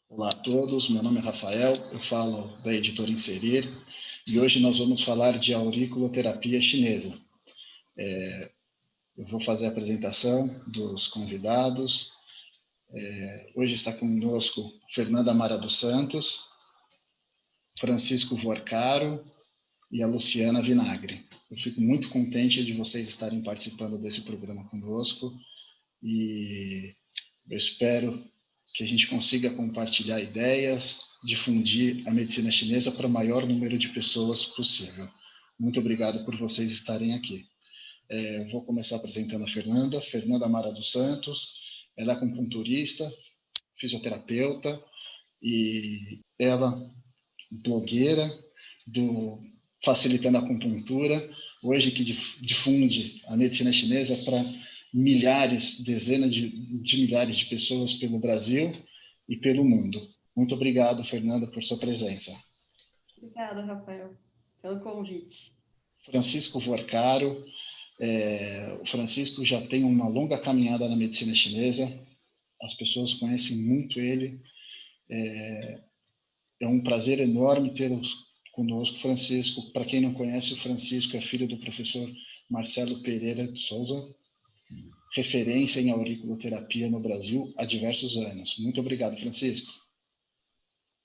Olá a todos, meu nome é Rafael, eu falo da editora Inserir e hoje nós vamos falar de auriculoterapia chinesa. Eu vou fazer a apresentação dos convidados. Hoje está conosco Fernanda Mara dos Santos, Francisco Vorcaro e a Luciana Vinagre. Eu fico muito contente de vocês estarem participando desse programa conosco e eu espero que a gente consiga compartilhar ideias, difundir a medicina chinesa para o maior número de pessoas possível. Muito obrigado por vocês estarem aqui. Vou começar apresentando a Fernanda Mara dos Santos. Ela é acupunturista, fisioterapeuta e ela blogueira do Facilitando a Acupuntura, hoje que difunde a medicina chinesa para milhares, dezenas de milhares de pessoas pelo Brasil e pelo mundo. Muito obrigado, Fernanda, por sua presença. Obrigada, Rafael, pelo convite. Francisco Vorcaro. O Francisco já tem uma longa caminhada na medicina chinesa, as pessoas conhecem muito ele. É um prazer enorme tê-lo conosco, Francisco. Para quem não conhece, o Francisco é filho do professor Marcelo Pereira de Souza, referência em auriculoterapia no Brasil há diversos anos. Muito obrigado, Francisco.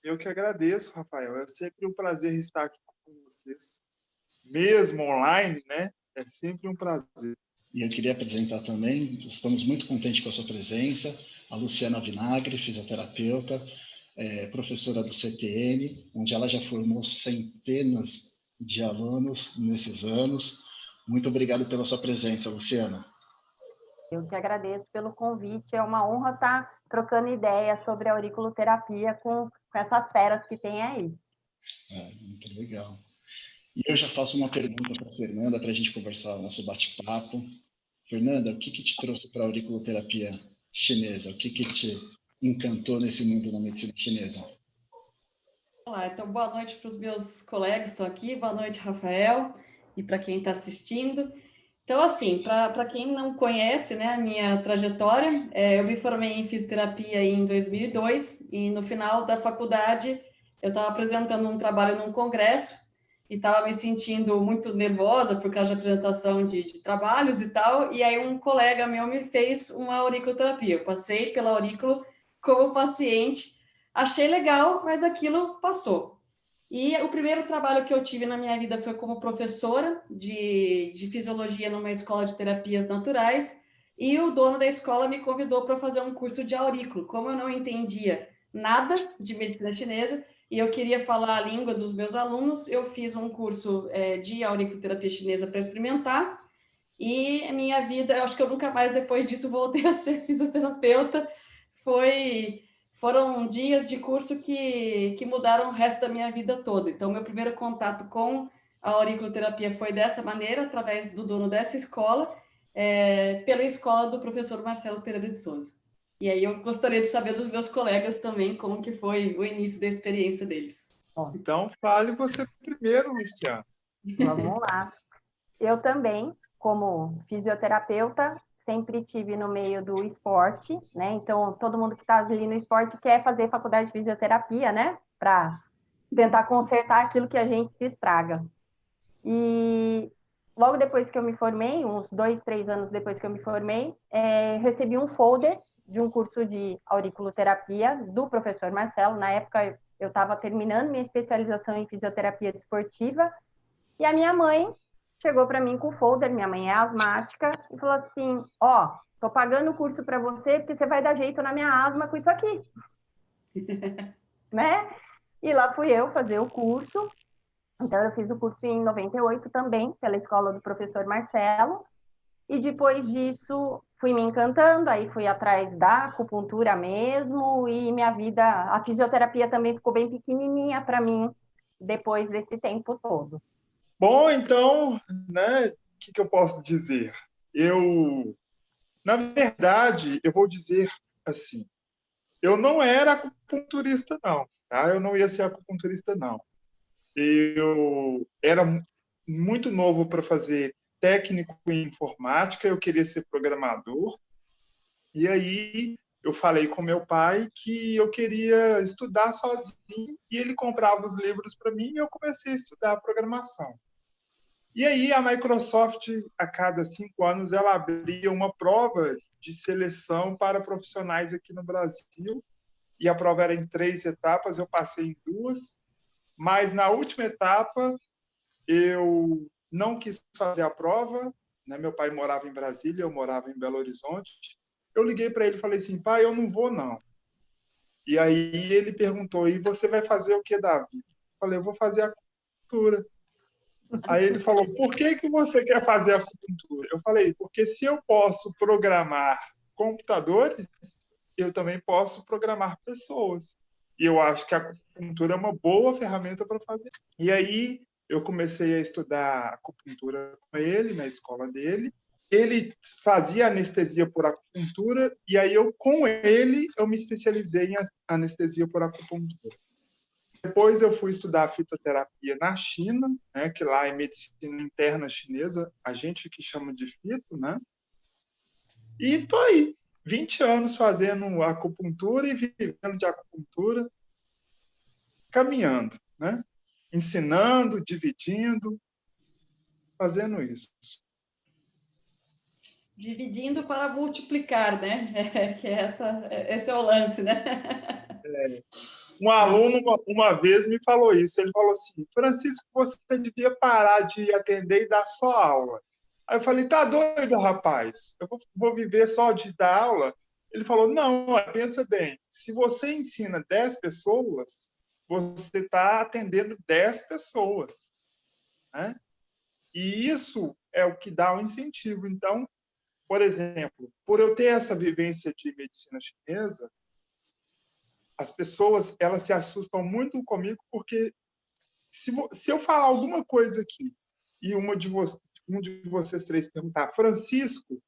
Eu que agradeço, Rafael. É sempre um prazer estar aqui com vocês. Mesmo online, né? É sempre um prazer. E eu queria apresentar também, estamos muito contentes com a sua presença, a Luciana Vinagre, fisioterapeuta, professora do CTN, onde ela já formou centenas de alunos nesses anos. Muito obrigado pela sua presença, Luciana. Eu que agradeço pelo convite. É uma honra estar trocando ideias sobre a auriculoterapia com essas feras que tem aí. Muito legal. E eu já faço uma pergunta para a Fernanda, para a gente conversar o nosso bate-papo. Fernanda, o que te trouxe para a auriculoterapia chinesa? O que te encantou nesse mundo da medicina chinesa? Olá, então boa noite para os meus colegas que estão aqui, boa noite, Rafael, e para quem está assistindo. Então, assim, para quem não conhece, né, a minha trajetória, eu me formei em fisioterapia em 2002 e no final da faculdade eu estava apresentando um trabalho num congresso e estava me sentindo muito nervosa por causa da apresentação de trabalhos e tal, e aí um colega meu me fez uma auriculoterapia. Eu passei pela aurícula como paciente, achei legal, mas aquilo passou. E o primeiro trabalho que eu tive na minha vida foi como professora de fisiologia numa escola de terapias naturais, e o dono da escola me convidou para fazer um curso de aurículo. Como eu não entendia nada de medicina chinesa e eu queria falar a língua dos meus alunos, eu fiz um curso de auriculoterapia chinesa para experimentar, e a minha vida, eu acho que eu nunca mais depois disso voltei a ser fisioterapeuta. Foram dias de curso que mudaram o resto da minha vida toda. Então, meu primeiro contato com a auriculoterapia foi dessa maneira, através do dono dessa escola, pela escola do professor Marcelo Pereira de Souza. E aí eu gostaria de saber dos meus colegas também como que foi o início da experiência deles. Então, fale você primeiro, Luciana. Vamos lá. Eu também, como fisioterapeuta, sempre tive no meio do esporte, né? Então, todo mundo que está ali no esporte quer fazer faculdade de fisioterapia, né? Para tentar consertar aquilo que a gente se estraga. E logo depois que eu me formei, uns 2, 3 anos depois que eu me formei, recebi um folder de um curso de auriculoterapia do professor Marcelo. Na época, eu estava terminando minha especialização em fisioterapia desportiva, e a minha mãe chegou para mim com o folder, minha mãe é asmática, e falou assim, tô pagando o curso para você porque você vai dar jeito na minha asma com isso aqui. Né? E lá fui eu fazer o curso. Então, eu fiz o curso em 98 também, pela escola do professor Marcelo. E depois disso, fui me encantando, aí fui atrás da acupuntura mesmo, e minha vida, a fisioterapia também ficou bem pequenininha para mim, depois desse tempo todo. Bom, então, né, o que eu posso dizer? Na verdade, eu vou dizer assim, eu não era acupunturista, não. Tá? Eu não ia ser acupunturista, não. Eu era muito novo para fazer técnico em informática, eu queria ser programador. E aí eu falei com meu pai que eu queria estudar sozinho e ele comprava os livros para mim e eu comecei a estudar programação. E aí a Microsoft, a cada 5 anos, ela abria uma prova de seleção para profissionais aqui no Brasil. E a prova era em 3 etapas, eu passei em 2. Mas na última etapa, eu não quis fazer a prova, né? Meu pai morava em Brasília, eu morava em Belo Horizonte. Eu liguei para ele e falei assim, pai, eu não vou não. E aí ele perguntou, e você vai fazer o que, Davi? Eu falei, eu vou fazer acupuntura. Aí ele falou, por que você quer fazer acupuntura? Eu falei, porque se eu posso programar computadores, eu também posso programar pessoas. E eu acho que a acupuntura é uma boa ferramenta para fazer. E aí eu comecei a estudar acupuntura com ele, na escola dele. Ele fazia anestesia por acupuntura, e aí com ele, eu me especializei em anestesia por acupuntura. Depois eu fui estudar fitoterapia na China, né, que lá é medicina interna chinesa, a gente que chama de fito, né? E tô aí, 20 anos fazendo acupuntura e vivendo de acupuntura, caminhando, né? Ensinando, dividindo, fazendo isso. Dividindo para multiplicar, né? Esse é o lance, né? Um aluno uma vez me falou isso. Ele falou assim, Francisco, você devia parar de atender e dar só aula. Aí eu falei, tá doido, rapaz? Eu vou viver só de dar aula? Ele falou, não, pensa bem. Se você ensina 10 pessoas, você está atendendo 10 pessoas, né? E isso é o que dá o incentivo. Então, por exemplo, por eu ter essa vivência de medicina chinesa, as pessoas elas se assustam muito comigo porque se eu falar alguma coisa aqui e um de vocês 3 perguntar, Francisco,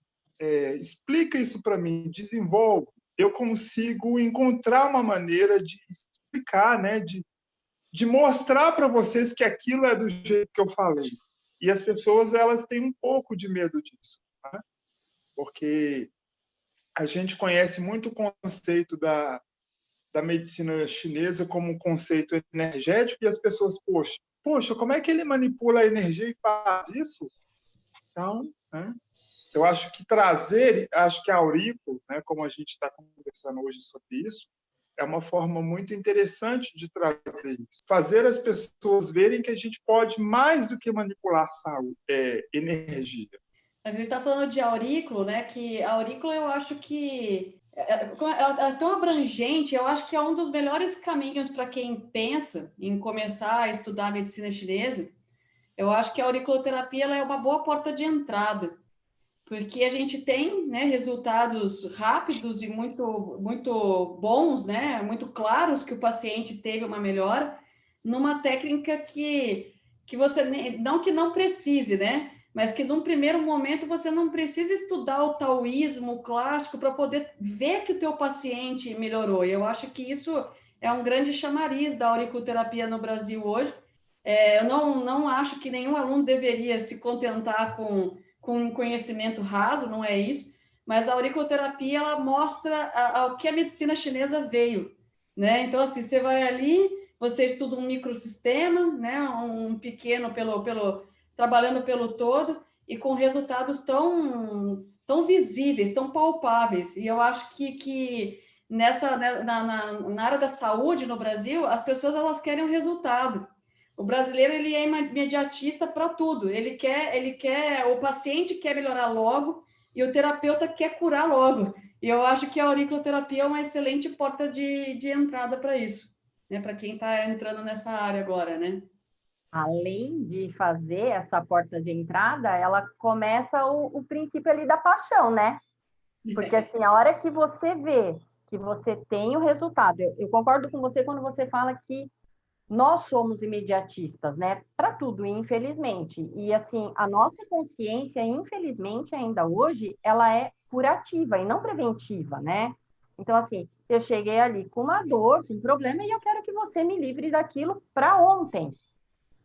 explica isso para mim, desenvolve, eu consigo encontrar uma maneira de explicar, né, de mostrar para vocês que aquilo é do jeito que eu falei. E as pessoas elas têm um pouco de medo disso, né? Porque a gente conhece muito o conceito da medicina chinesa como um conceito energético e as pessoas, poxa, como é que ele manipula a energia e faz isso? Então, né, eu acho que acho que a Aurico, né, como a gente está conversando hoje sobre isso, é uma forma muito interessante de trazer isso. Fazer as pessoas verem que a gente pode mais do que manipular energia. A gente está falando de aurículo, né? Que a aurícula eu acho que ela é tão abrangente, eu acho que é um dos melhores caminhos para quem pensa em começar a estudar medicina chinesa. Eu acho que a auriculoterapia ela é uma boa porta de entrada, porque a gente tem, né, resultados rápidos e muito bons, né, muito claros que o paciente teve uma melhora numa técnica que você não que não precise, né, mas que num primeiro momento você não precisa estudar o taoísmo clássico para poder ver que o teu paciente melhorou. E eu acho que isso é um grande chamariz da auriculoterapia no Brasil hoje. Eu não acho que nenhum aluno deveria se contentar com um conhecimento raso, não é isso, mas a auriculoterapia ela mostra ao que a medicina chinesa veio, né? Então, assim, você vai ali, você estuda um microsistema, né? Um pequeno trabalhando pelo todo e com resultados tão visíveis, tão palpáveis. E eu acho que nessa na área da saúde no Brasil, as pessoas elas querem um resultado. O brasileiro ele é imediatista para tudo. Ele quer, o paciente quer melhorar logo e o terapeuta quer curar logo. E eu acho que a auriculoterapia é uma excelente porta de entrada para isso, né? Para quem está entrando nessa área agora, né? Além de fazer essa porta de entrada, ela começa o princípio ali da paixão, né? Porque assim, a hora que você vê que você tem o resultado, eu concordo com você quando você fala que nós somos imediatistas, né? Para tudo, infelizmente. E assim, a nossa consciência, infelizmente, ainda hoje, ela é curativa e não preventiva, né? Então, assim, eu cheguei ali com uma dor, com um problema, e eu quero que você me livre daquilo para ontem,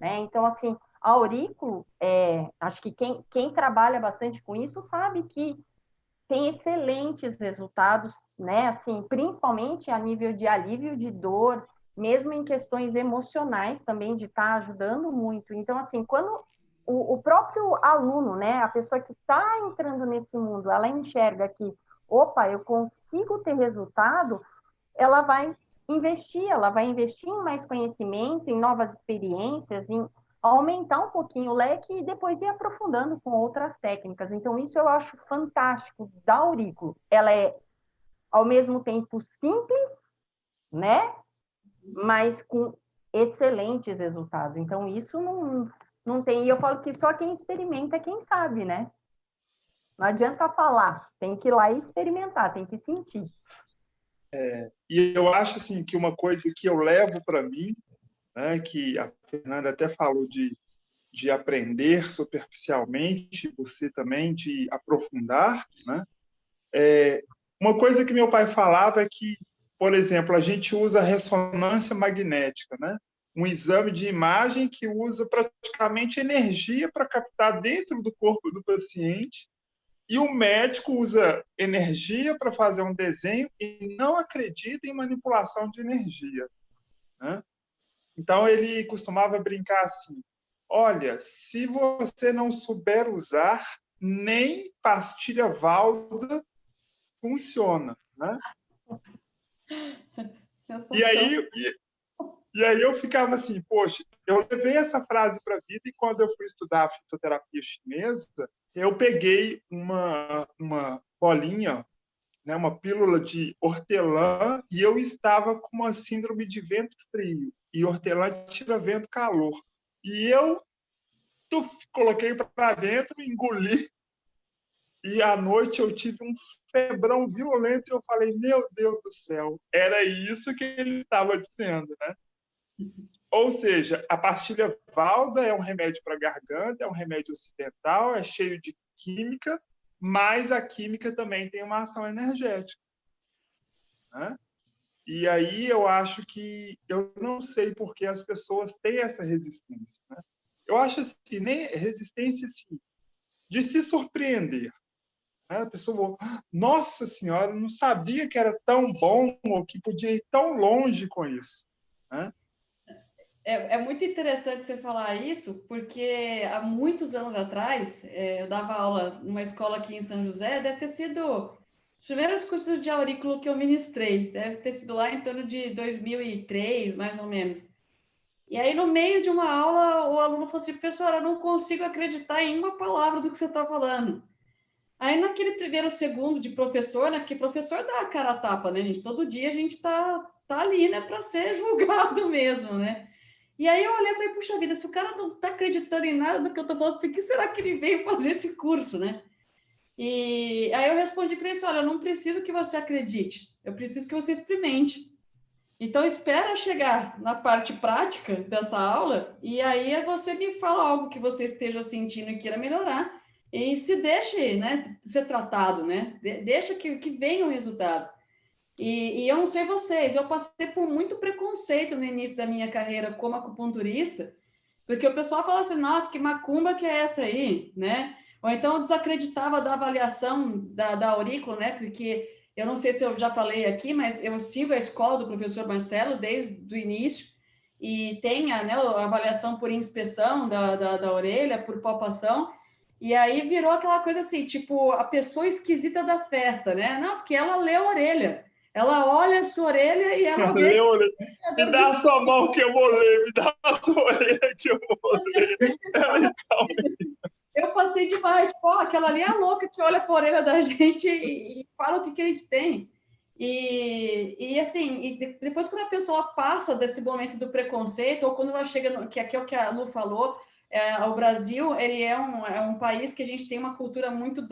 né? Então, assim, aurículo, acho que quem trabalha bastante com isso sabe que tem excelentes resultados, né? Assim, principalmente a nível de alívio de dor, mesmo em questões emocionais também, de estar ajudando muito. Então, assim, quando o próprio aluno, né, a pessoa que está entrando nesse mundo, ela enxerga que, opa, eu consigo ter resultado, ela vai investir em mais conhecimento, em novas experiências, em aumentar um pouquinho o leque e depois ir aprofundando com outras técnicas. Então, isso eu acho fantástico da Aurículo. Ela é, ao mesmo tempo, simples, né? Mas com excelentes resultados. Então, isso não tem... E eu falo que só quem experimenta é quem sabe, né? Não adianta falar, tem que ir lá e experimentar, tem que sentir. E eu acho assim, que uma coisa que eu levo para mim, né, que a Fernanda até falou de aprender superficialmente, você também de aprofundar, né? Uma coisa que meu pai falava é que, por exemplo, a gente usa ressonância magnética, né? Um exame de imagem que usa praticamente energia para captar dentro do corpo do paciente, e o médico usa energia para fazer um desenho e não acredita em manipulação de energia, né? Então, ele costumava brincar assim: olha, se você não souber usar, nem pastilha Valda funciona, né? E Sensação. aí, e aí eu ficava assim, poxa, eu levei essa frase para a vida, e quando eu fui estudar a fitoterapia chinesa, eu peguei uma bolinha, né, uma pílula de hortelã, e eu estava com uma síndrome de vento frio, e hortelã tira vento calor. E eu coloquei para dentro, engoli, e à noite eu tive um febrão violento, e eu falei, meu Deus do céu, era isso que ele estava dizendo, né? Ou seja, a pastilha Valda é um remédio para garganta, é um remédio ocidental, é cheio de química, mas a química também tem uma ação energética, né? E aí eu acho que eu não sei por que as pessoas têm essa resistência, né? Eu acho assim, nem resistência assim, de se surpreender, né? A pessoa, nossa senhora, eu não sabia que era tão bom ou que podia ir tão longe com isso, né? É muito interessante você falar isso, porque há muitos anos atrás, eu dava aula numa escola aqui em São José, deve ter sido os primeiros cursos de aurículo que eu ministrei, deve ter sido lá em torno de 2003, mais ou menos. E aí, no meio de uma aula, o aluno falou assim: professora, eu não consigo acreditar em uma palavra do que você está falando. Aí, naquele primeiro segundo de professor, né, porque professor dá a cara a tapa, né, gente? Todo dia a gente tá ali, né, para ser julgado mesmo, né? E aí eu olhei e falei, puxa vida, se o cara não está acreditando em nada do que eu estou falando, por que será que ele veio fazer esse curso, né? E aí eu respondi para ele, olha, eu não preciso que você acredite, eu preciso que você experimente. Então espera chegar na parte prática dessa aula e aí você me fala algo que você esteja sentindo e queira melhorar e se deixe, né, ser tratado, né? Deixa que venha o resultado. E eu não sei vocês, eu passei por muito preconceito no início da minha carreira como acupunturista, porque o pessoal falava assim, nossa, que macumba que é essa aí, né? Ou então eu desacreditava da avaliação da aurícula, né? Porque eu não sei se eu já falei aqui, mas eu sigo a escola do professor Marcelo desde o início, e tem a, né, a avaliação por inspeção da orelha, por palpação, e aí virou aquela coisa assim, tipo, a pessoa esquisita da festa, né? Não, porque ela lê a orelha. Ela olha a sua orelha e ela vê Lê, que me dá a sua mão que eu vou ler, me dá a sua orelha que eu vou ler. Então, eu passei demais, pô, aquela ali é a louca que olha para a orelha da gente e fala o que a gente tem. E assim, depois quando a pessoa passa desse momento do preconceito, ou quando ela chega, que aqui é o que a Lu falou, o Brasil, ele é um país que a gente tem uma cultura muito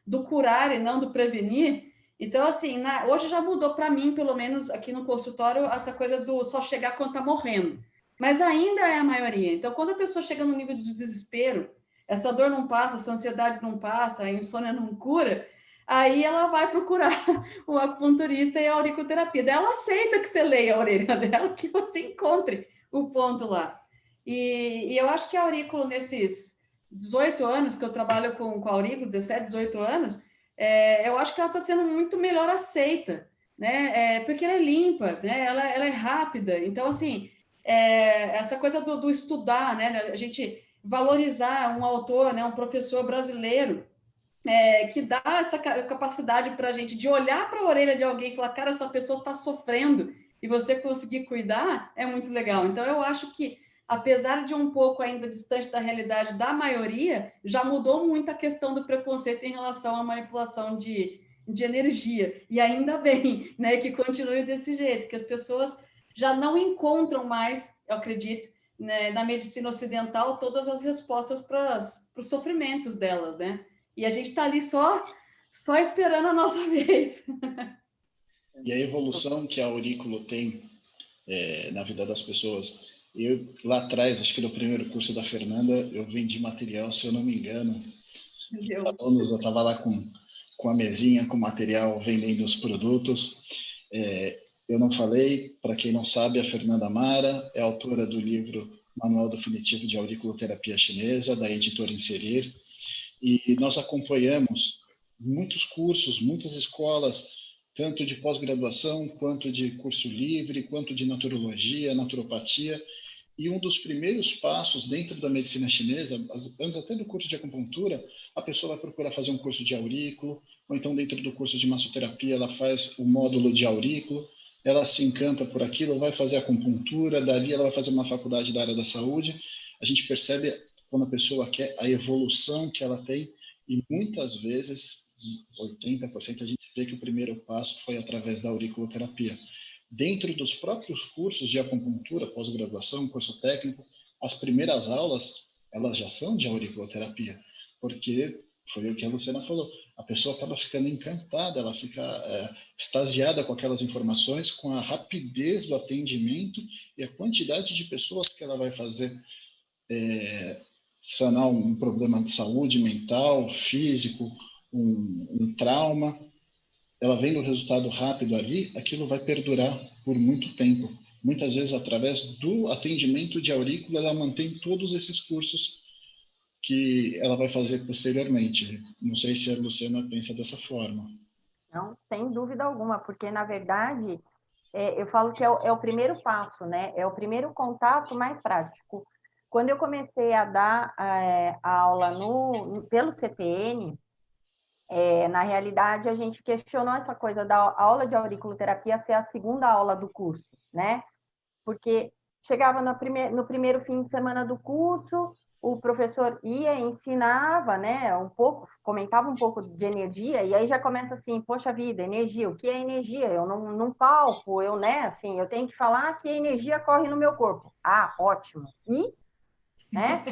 do curar e não do prevenir. Então, assim, hoje já mudou para mim, pelo menos aqui no consultório, essa coisa do só chegar quando está morrendo. Mas ainda é a maioria. Então, quando a pessoa chega no nível de desespero, essa dor não passa, essa ansiedade não passa, a insônia não cura, aí ela vai procurar o acupunturista e a auriculoterapia. Daí ela aceita que você leia a orelha dela, que você encontre o ponto lá. E eu acho que a aurículo, nesses 18 anos que eu trabalho com aurículo, 17, 18 anos, eu acho que ela está sendo muito melhor aceita, né? Porque ela é limpa, né? Ela é rápida. Então, assim, essa coisa do estudar, né? A gente valorizar um autor, né? Um professor brasileiro, que dá essa capacidade para a gente de olhar para a orelha de alguém e falar, cara, essa pessoa está sofrendo, e você conseguir cuidar, é muito legal. Então, eu acho que, apesar de um pouco ainda distante da realidade da maioria, já mudou muito a questão do preconceito em relação à manipulação de energia. E ainda bem, né, que continue desse jeito, que as pessoas já não encontram mais, eu acredito, né, na medicina ocidental, todas as respostas para os sofrimentos delas, né? E a gente está ali só esperando a nossa vez. E a evolução que a aurículo tem na vida das pessoas. Eu, lá atrás, acho que no primeiro curso da Fernanda, eu vendi material, se eu não me engano. Os alunos, eu estava lá com a mesinha, com material, vendendo os produtos. Eu não falei, para quem não sabe, a Fernanda Mara é autora do livro Manual Definitivo de Auriculoterapia Chinesa, da editora Inserir. E nós acompanhamos muitos cursos, muitas escolas, tanto de pós-graduação, quanto de curso livre, quanto de naturologia, naturopatia. E um dos primeiros passos dentro da medicina chinesa, antes até do curso de acupuntura, a pessoa vai procurar fazer um curso de aurículo, ou então dentro do curso de massoterapia ela faz o módulo de aurículo, ela se encanta por aquilo, vai fazer acupuntura, dali ela vai fazer uma faculdade da área da saúde. A gente percebe quando a pessoa quer a evolução que ela tem, e muitas vezes, 80%, a gente vê que o primeiro passo foi através da auriculoterapia. Dentro dos próprios cursos de acupuntura, pós-graduação, curso técnico, as primeiras aulas, elas já são de auriculoterapia, porque foi o que a Luciana falou, a pessoa acaba ficando encantada, ela fica extasiada com aquelas informações, com a rapidez do atendimento e a quantidade de pessoas que ela vai fazer sanar um problema de saúde mental, físico, um trauma. Ela vendo o resultado rápido ali, aquilo vai perdurar por muito tempo. Muitas vezes, através do atendimento de aurícula, ela mantém todos esses cursos que ela vai fazer posteriormente. Não sei se a Luciana pensa dessa forma. Não, sem dúvida alguma, porque, na verdade, eu falo que é o primeiro passo, né? É o primeiro contato mais prático. Quando eu comecei a dar a aula pelo CPN, na realidade, a gente questionou essa coisa da aula de auriculoterapia ser a segunda aula do curso, né? Porque chegava no primeiro fim de semana do curso, o professor ensinava, né, comentava um pouco de energia, e aí já começa assim, poxa vida, energia, o que é energia? Eu não palpo, né, assim, eu tenho que falar que a energia corre no meu corpo. Ah, ótimo. E, né?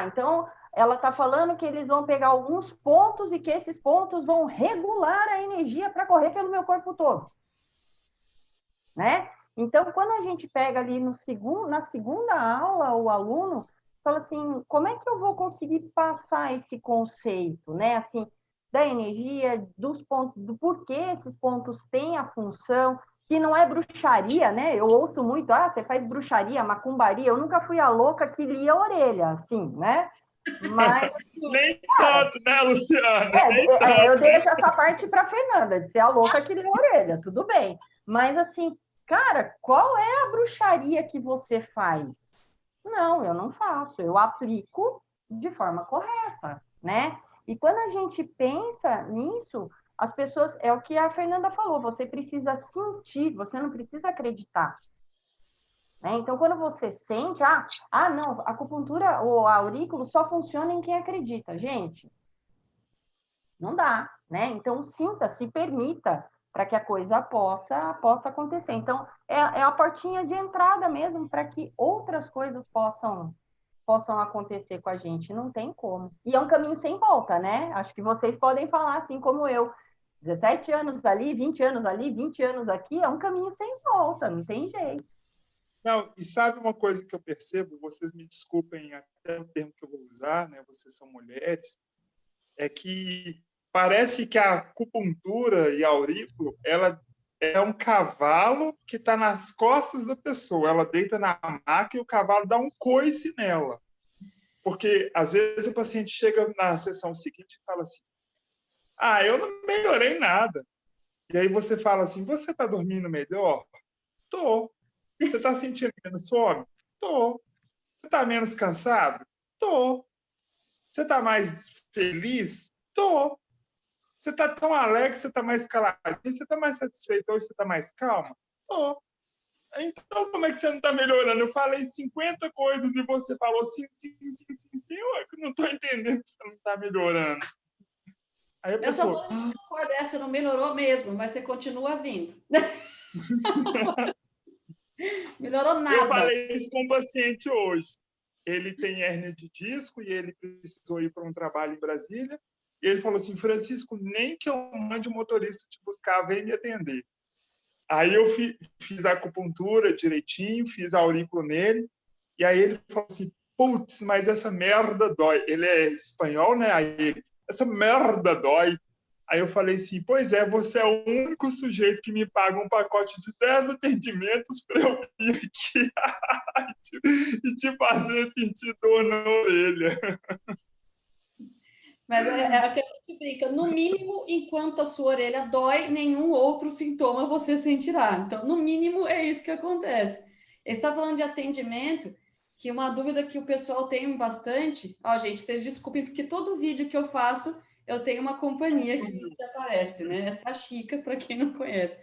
Então ela está falando que eles vão pegar alguns pontos e que esses pontos vão regular a energia para correr pelo meu corpo todo, né? Então, quando a gente pega ali na segunda aula, o aluno fala assim, como é que eu vou conseguir passar esse conceito, né? Assim, da energia, dos pontos, do porquê esses pontos têm a função, que não é bruxaria, né? Eu ouço muito, você faz bruxaria, macumbaria. Eu nunca fui a louca que lia a orelha, assim, né? Mas, assim, nem tanto, né, Luciana? Eu deixo essa parte para a Fernanda, de ser a louca que lia a orelha, tudo bem. Mas, assim, cara, qual é a bruxaria que você faz? Não, eu não faço, eu aplico de forma correta, né? E quando a gente pensa nisso, as pessoas, é o que a Fernanda falou, você precisa sentir, você não precisa acreditar. Né? Então, quando você sente, não, a acupuntura ou a aurículo só funciona em quem acredita. Gente, não dá, né? Então, sinta, se permita para que a coisa possa acontecer. Então, é a portinha de entrada mesmo para que outras coisas possam acontecer com a gente. Não tem como. E é um caminho sem volta, né? Acho que vocês podem falar assim como eu. 17 anos ali, 20 anos ali, 20 anos aqui, é um caminho sem volta, não tem jeito. Não, e sabe uma coisa que eu percebo? Vocês me desculpem até o termo que eu vou usar, né? Vocês são mulheres, é que parece que a acupuntura e a aurículo, ela é um cavalo que está nas costas da pessoa. Ela deita na maca e o cavalo dá um coice nela. Porque, às vezes, o paciente chega na sessão seguinte e fala assim, Ah, eu não melhorei nada. E aí você fala assim, você está dormindo melhor? Tô. Você está sentindo menos fome? Tô. Você está menos cansado? Tô. Você está mais feliz? Tô. Você está tão alegre, você está mais caladinho, você está mais satisfeito hoje, você está mais calma? Tô. Então, como é que você não está melhorando? Eu falei 50 coisas e você falou sim, sim, sim, sim, sim. Eu não estou entendendo que você não está melhorando. Aí a Eu só pessoa... vou concordar, essa não melhorou mesmo, mas você continua vindo. Melhorou Eu nada. falei isso com um paciente hoje. Ele tem hérnia de disco e ele precisou ir para um trabalho em Brasília. E ele falou assim, Francisco, nem que eu mande um motorista te buscar, vem me atender. Aí eu fiz a acupuntura direitinho, fiz a aurícula nele. E aí ele falou assim, putz, mas essa merda dói. Ele é espanhol, né? Aí ele, essa merda dói. Aí eu falei assim, pois é, você é o único sujeito que me paga um pacote de 10 atendimentos para eu vir aqui e te fazer sentir dor na orelha. Mas é o que a gente brinca. No mínimo, enquanto a sua orelha dói, nenhum outro sintoma você sentirá. Então, no mínimo, é isso que acontece. Ele está falando de atendimento, que uma dúvida que o pessoal tem bastante. Ó, gente, vocês desculpem, porque todo vídeo que eu faço, eu tenho uma companhia que aparece, né? Essa é a Chica, para quem não conhece.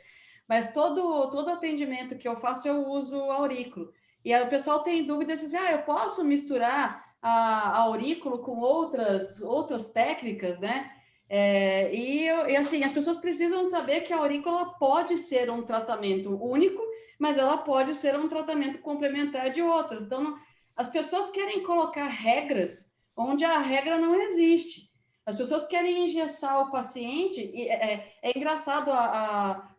Mas todo atendimento que eu faço, eu uso aurículo. E aí o pessoal tem dúvidas, assim, eu posso misturar a aurículo com outras técnicas, né? E assim, as pessoas precisam saber que a aurícula pode ser um tratamento único, mas ela pode ser um tratamento complementar de outras. Então, as pessoas querem colocar regras onde a regra não existe. As pessoas querem engessar o paciente, e é engraçado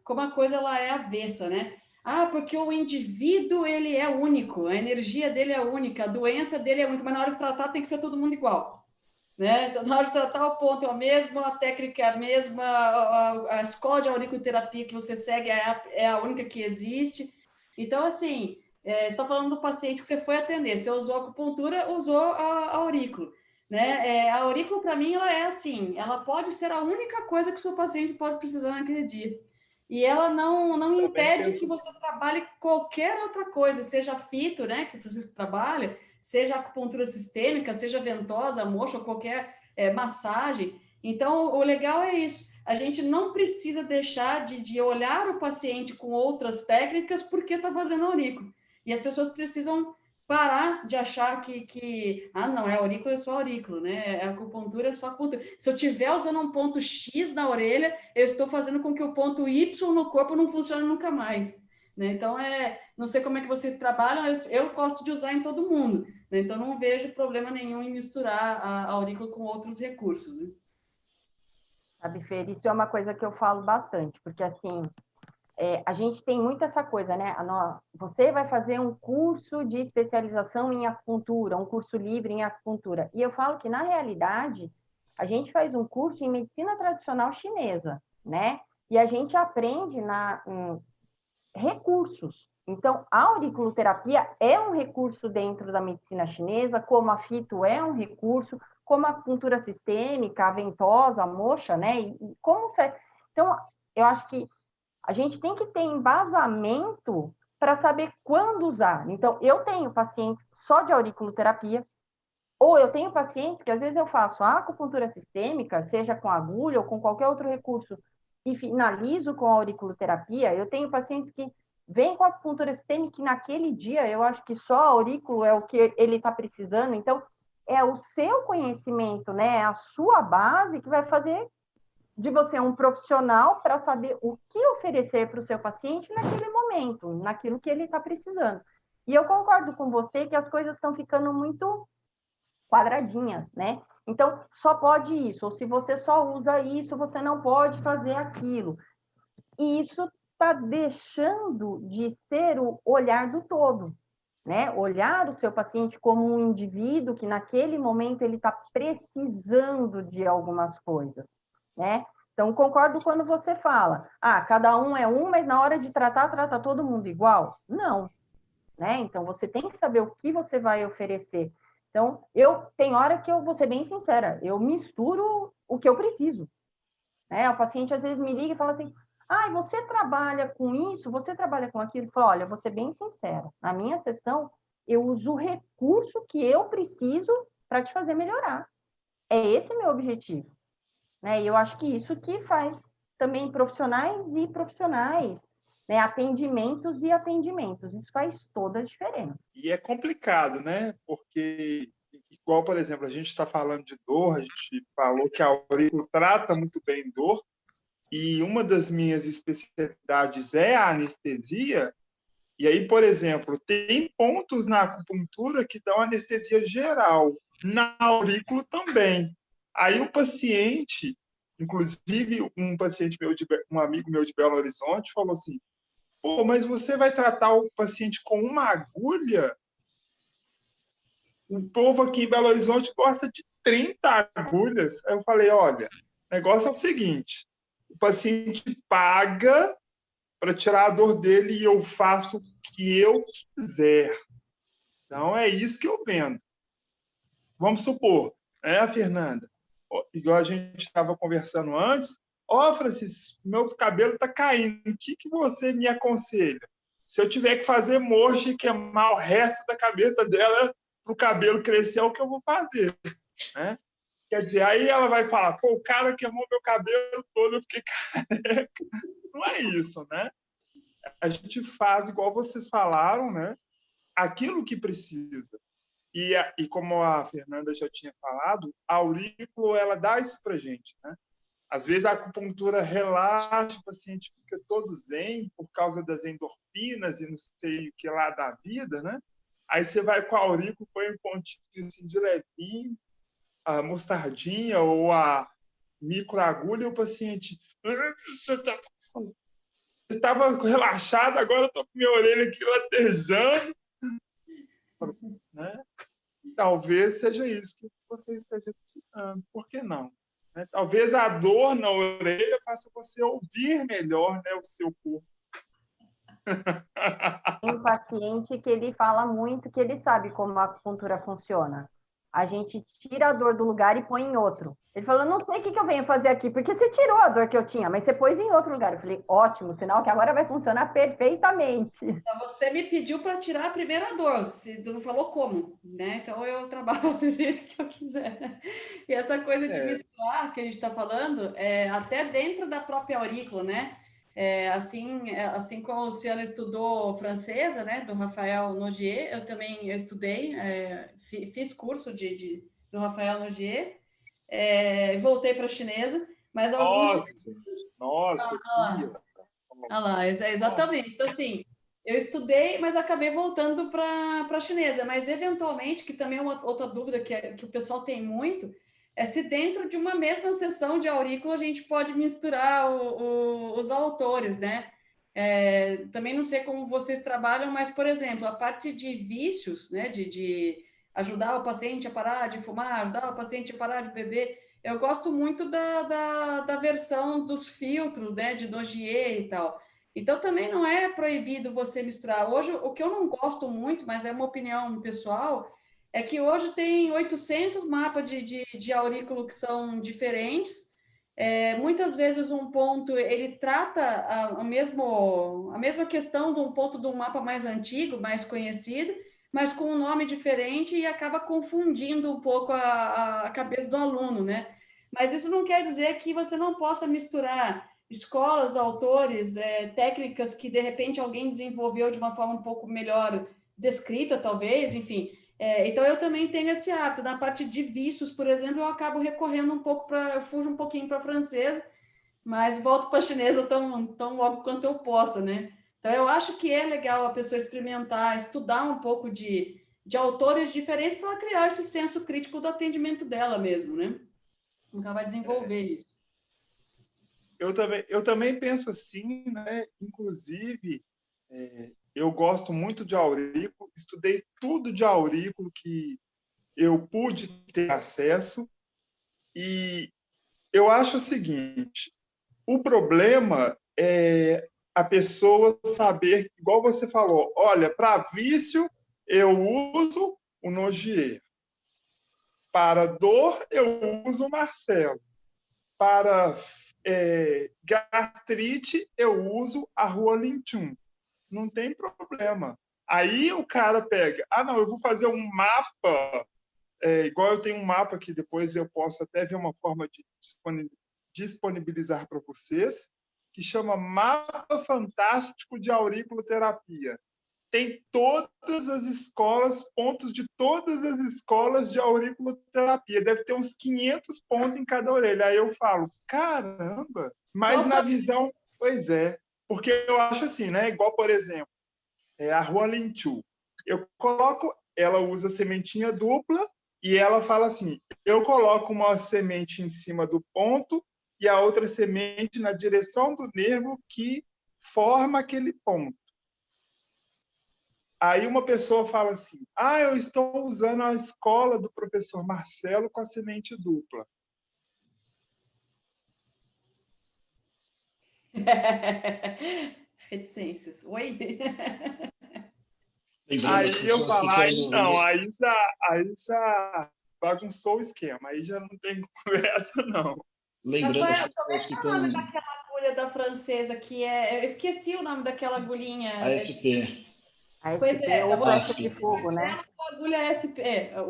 como a coisa ela é avessa, né? Ah, porque o indivíduo, ele é único, a energia dele é única, a doença dele é única, mas na hora de tratar tem que ser todo mundo igual, né? Então, na hora de tratar, o ponto é o mesmo, a técnica é a mesma, a escola de auriculoterapia que você segue é a única que existe. Então, assim, você está falando do paciente que você foi atender, você usou a acupuntura, usou a aurículo, né? A aurículo, para mim, ela é assim, ela pode ser a única coisa que o seu paciente pode precisar naquele dia. E ela não impede que você trabalhe qualquer outra coisa, seja fito, né, que o Francisco trabalha, seja acupuntura sistêmica, seja ventosa, moxa, ou qualquer massagem. Então, o legal é isso. A gente não precisa deixar de olhar o paciente com outras técnicas porque está fazendo aurículo. E as pessoas precisam parar de achar que não, é aurículo, é só aurículo, né? É acupuntura, é só acupuntura. Se eu estiver usando um ponto X na orelha, eu estou fazendo com que o ponto Y no corpo não funcione nunca mais. Né? Então, não sei como é que vocês trabalham, eu gosto de usar em todo mundo. Né? Então, não vejo problema nenhum em misturar a aurícula com outros recursos. Né? Sabe, Fer, isso é uma coisa que eu falo bastante, porque assim, a gente tem muito essa coisa, né? Você vai fazer um curso de especialização em acupuntura, um curso livre em acupuntura. E eu falo que, na realidade, a gente faz um curso em medicina tradicional chinesa, né? E a gente aprende em recursos. Então, a auriculoterapia é um recurso dentro da medicina chinesa, como a fito é um recurso, como a acupuntura sistêmica, a ventosa, a moxa, né? E como você... Então, eu acho que a gente tem que ter embasamento para saber quando usar. Então, eu tenho pacientes só de auriculoterapia, ou eu tenho pacientes que às vezes eu faço a acupuntura sistêmica, seja com agulha ou com qualquer outro recurso, e finalizo com a auriculoterapia. Eu tenho pacientes que vêm com a acupuntura sistêmica e naquele dia eu acho que só a aurículo é o que ele está precisando. Então, é o seu conhecimento, né? É a sua base que vai fazer de você um profissional para saber o que oferecer para o seu paciente naquele momento, naquilo que ele está precisando. E eu concordo com você que as coisas estão ficando muito quadradinhas, né? Então, só pode isso, ou se você só usa isso, você não pode fazer aquilo. E isso está deixando de ser o olhar do todo, né? Olhar o seu paciente como um indivíduo que naquele momento ele está precisando de algumas coisas, né? Então, concordo quando você fala, cada um é um, mas na hora de tratar, trata todo mundo igual. Não, né? Então, você tem que saber o que você vai oferecer. Então, tem hora que eu vou ser bem sincera, eu misturo o que eu preciso, né? O paciente às vezes me liga e fala assim, você trabalha com isso? Você trabalha com aquilo? Eu falo, olha, vou ser bem sincera, na minha sessão, eu uso o recurso que eu preciso para te fazer melhorar. É esse meu objetivo, né? E eu acho que isso que faz também profissionais e profissionais, né? Atendimentos e atendimentos. Isso faz toda a diferença. E é complicado, né? Porque, igual, por exemplo, a gente está falando de dor, a gente falou que a aurícula trata muito bem dor, e uma das minhas especialidades é a anestesia. E aí, por exemplo, tem pontos na acupuntura que dão anestesia geral, na aurícula também. Aí o paciente, inclusive um paciente meu, um amigo meu de Belo Horizonte, falou assim: pô, mas você vai tratar o paciente com uma agulha? O povo aqui em Belo Horizonte gosta de 30 agulhas. Aí eu falei: olha, o negócio é o seguinte, o paciente paga para tirar a dor dele e eu faço o que eu quiser. Então, é isso que eu vendo. Vamos supor, né, Fernanda? Igual a gente estava conversando antes. Francisco, meu cabelo está caindo. O que você me aconselha? Se eu tiver que fazer moxa e queimar o resto da cabeça dela para o cabelo crescer, é o que eu vou fazer. Né? Quer dizer, aí ela vai falar, pô, o cara queimou meu cabelo todo, eu fiquei careca. Não é isso, né? A gente faz, igual vocês falaram, né? Aquilo que precisa. E como a Fernanda já tinha falado, a aurícula, ela dá isso para a gente, né? Às vezes a acupuntura relaxa, o paciente fica todo zen por causa das endorfinas e não sei o que lá da vida, né? Aí você vai com a aurícula, põe um pontinho assim de levinho, a mostardinha ou a microagulha, e o paciente... Você estava relaxado, agora eu estou com minha orelha aqui latejando. Né? Talvez seja isso que você esteja precisando. Por que não? Né? Talvez a dor na orelha faça você ouvir melhor, né, o seu corpo. Tem um paciente que ele fala muito que ele sabe como a acupuntura funciona. A gente tira a dor do lugar e põe em outro. Ele falou, não sei o que eu venho fazer aqui, porque você tirou a dor que eu tinha, mas você pôs em outro lugar. Eu falei, ótimo, sinal que agora vai funcionar perfeitamente. Então, você me pediu para tirar a primeira dor, se tu não falou como, né? Então eu trabalho do jeito que eu quiser. E essa coisa de misturar que a gente está falando, até dentro da própria aurícula, né? Assim como a Luciana estudou francesa, né, do Rafael Nogier, eu também estudei, fiz curso do Rafael Nogier, voltei para a chinesa, mas alguns... Nossa, Ah lá, exatamente. Então, assim, eu estudei, mas acabei voltando para a chinesa. Mas, eventualmente, que também é uma outra dúvida que o pessoal tem muito, é se dentro de uma mesma sessão de aurícula a gente pode misturar os autores, né? Também não sei como vocês trabalham, mas, por exemplo, a parte de vícios, né? De ajudar o paciente a parar de fumar, ajudar o paciente a parar de beber. Eu gosto muito da versão dos filtros, né? De Nogier e tal. Então, também não é proibido você misturar. Hoje, o que eu não gosto muito, mas é uma opinião pessoal, é que hoje tem 800 mapas de aurículo que são diferentes. Muitas vezes um ponto, ele trata a mesma questão de um ponto de um mapa mais antigo, mais conhecido, mas com um nome diferente e acaba confundindo um pouco a cabeça do aluno, né? Mas isso não quer dizer que você não possa misturar escolas, autores, técnicas que de repente alguém desenvolveu de uma forma um pouco melhor descrita, talvez, enfim. Então eu também tenho esse hábito. Na parte de vícios, por exemplo, eu acabo recorrendo um pouco eu fujo um pouquinho para a francesa, mas volto para a chinesa tão logo quanto eu possa, né? Então eu acho que é legal a pessoa experimentar, estudar um pouco de autores diferentes para criar esse senso crítico do atendimento dela mesmo, né? Nunca vai desenvolver isso. Eu também penso assim, né? Inclusive, eu gosto muito de aurículo, estudei tudo de aurículo que eu pude ter acesso, e eu acho o seguinte: o problema é a pessoa saber, igual você falou, olha, para vício eu uso o Nogier, para dor eu uso o Marcelo, para gastrite, eu uso a Huolinchun. Não tem problema. Aí o cara pega, não, eu vou fazer um mapa, igual eu tenho um mapa que depois eu posso até ver uma forma de disponibilizar para vocês, que chama Mapa Fantástico de Auriculoterapia. Tem todas as escolas, pontos de todas as escolas de auriculoterapia. Deve ter uns 500 pontos em cada orelha. Aí eu falo, caramba! Mas na visão, pois é. Porque eu acho assim, né? Igual, por exemplo, a Huolinchun. Eu coloco, ela usa sementinha dupla e ela fala assim, eu coloco uma semente em cima do ponto e a outra semente na direção do nervo que forma aquele ponto. Aí uma pessoa fala assim, eu estou usando a escola do professor Marcelo com a semente dupla. Reticências. Oi? Aí eu falo, aí já bagunçou o esquema, aí já não tem conversa, não. Lembrando Rafael, como é que é o nome daquela agulha da francesa que é... Eu esqueci o nome daquela agulhinha. ASP. Pois é, ou flecha de ASP. fogo, né? Agulha ASP.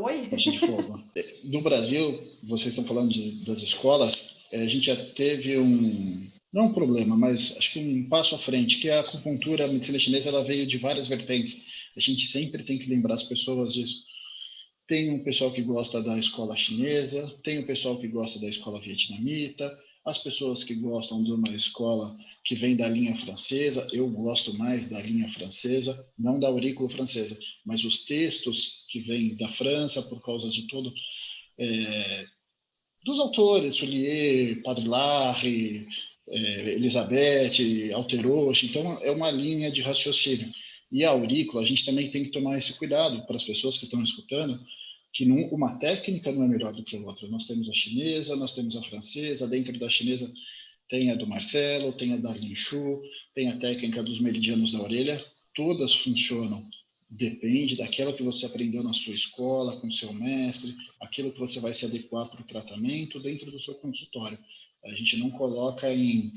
Oi? Flecha de fogo. No Brasil, vocês estão falando das escolas, a gente já teve não um problema, mas acho que um passo à frente, que a acupuntura, a medicina chinesa, ela veio de várias vertentes. A gente sempre tem que lembrar as pessoas disso. Tem um pessoal que gosta da escola chinesa, tem o pessoal que gosta da escola vietnamita, as pessoas que gostam de uma escola que vem da linha francesa. Eu gosto mais da linha francesa, não da aurícula francesa, mas os textos que vêm da França por causa de todo dos autores, Soulier, Padre Larry, Elizabeth, Alteroche. Então é uma linha de raciocínio. E a aurícula, a gente também tem que tomar esse cuidado para as pessoas que estão escutando, que uma técnica não é melhor do que a outra. Nós temos a chinesa, nós temos a francesa, dentro da chinesa tem a do Marcelo, tem a da Lin Shu, tem a técnica dos meridianos da orelha, todas funcionam. Depende daquela que você aprendeu na sua escola, com o seu mestre, aquilo que você vai se adequar para o tratamento dentro do seu consultório. A gente não coloca em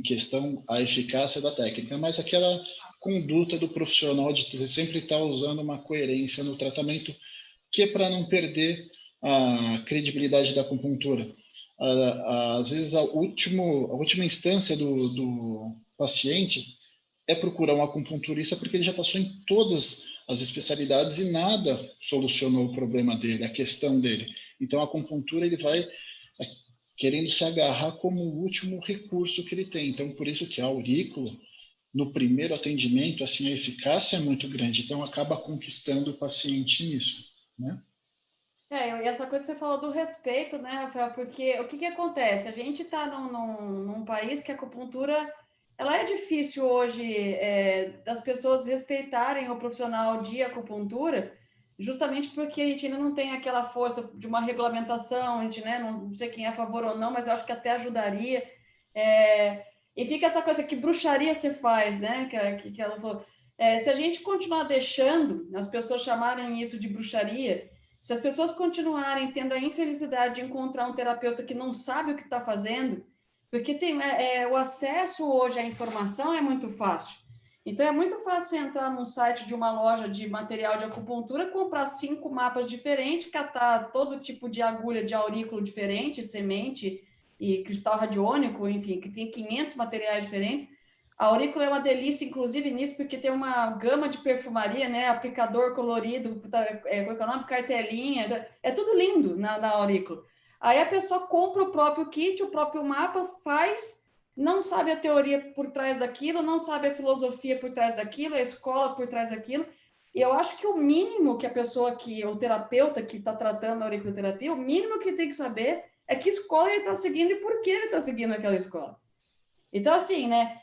questão a eficácia da técnica, mas aquela conduta do profissional de sempre estar usando uma coerência no tratamento, que é para não perder a credibilidade da acupuntura. Às vezes, a última instância do paciente é procurar um acupunturista porque ele já passou em todas as especialidades e nada solucionou o problema dele, a questão dele. Então, a acupuntura ele vai querendo se agarrar como o último recurso que ele tem. Então, por isso que a aurícula, no primeiro atendimento, assim, a eficácia é muito grande. Então, acaba conquistando o paciente nisso, né? E essa coisa que você falou do respeito, né, Rafael? Porque o que acontece? A gente está num país que a acupuntura ela é difícil hoje das pessoas respeitarem o profissional de acupuntura, justamente porque a gente ainda não tem aquela força de uma regulamentação, a gente, né, não sei quem é a favor ou não, mas eu acho que até ajudaria. E fica essa coisa, que bruxaria você faz, né? Que ela falou. Se a gente continuar deixando as pessoas chamarem isso de bruxaria, se as pessoas continuarem tendo a infelicidade de encontrar um terapeuta que não sabe o que está fazendo, porque o acesso hoje à informação é muito fácil. Então, é muito fácil entrar num site de uma loja de material de acupuntura, comprar 5 mapas diferentes, catar todo tipo de agulha de aurículo diferente, semente e cristal radiônico, enfim, que tem 500 materiais diferentes. A aurícula é uma delícia, inclusive, nisso, porque tem uma gama de perfumaria, né? Aplicador colorido, qual é o nome? Cartelinha, é tudo lindo na aurícula. Aí a pessoa compra o próprio kit, o próprio mapa, faz, não sabe a teoria por trás daquilo, não sabe a filosofia por trás daquilo, a escola por trás daquilo. E eu acho que o mínimo que o terapeuta que está tratando a auriculoterapia, o mínimo que ele tem que saber é que escola ele está seguindo e por que ele está seguindo aquela escola. Então, assim, né?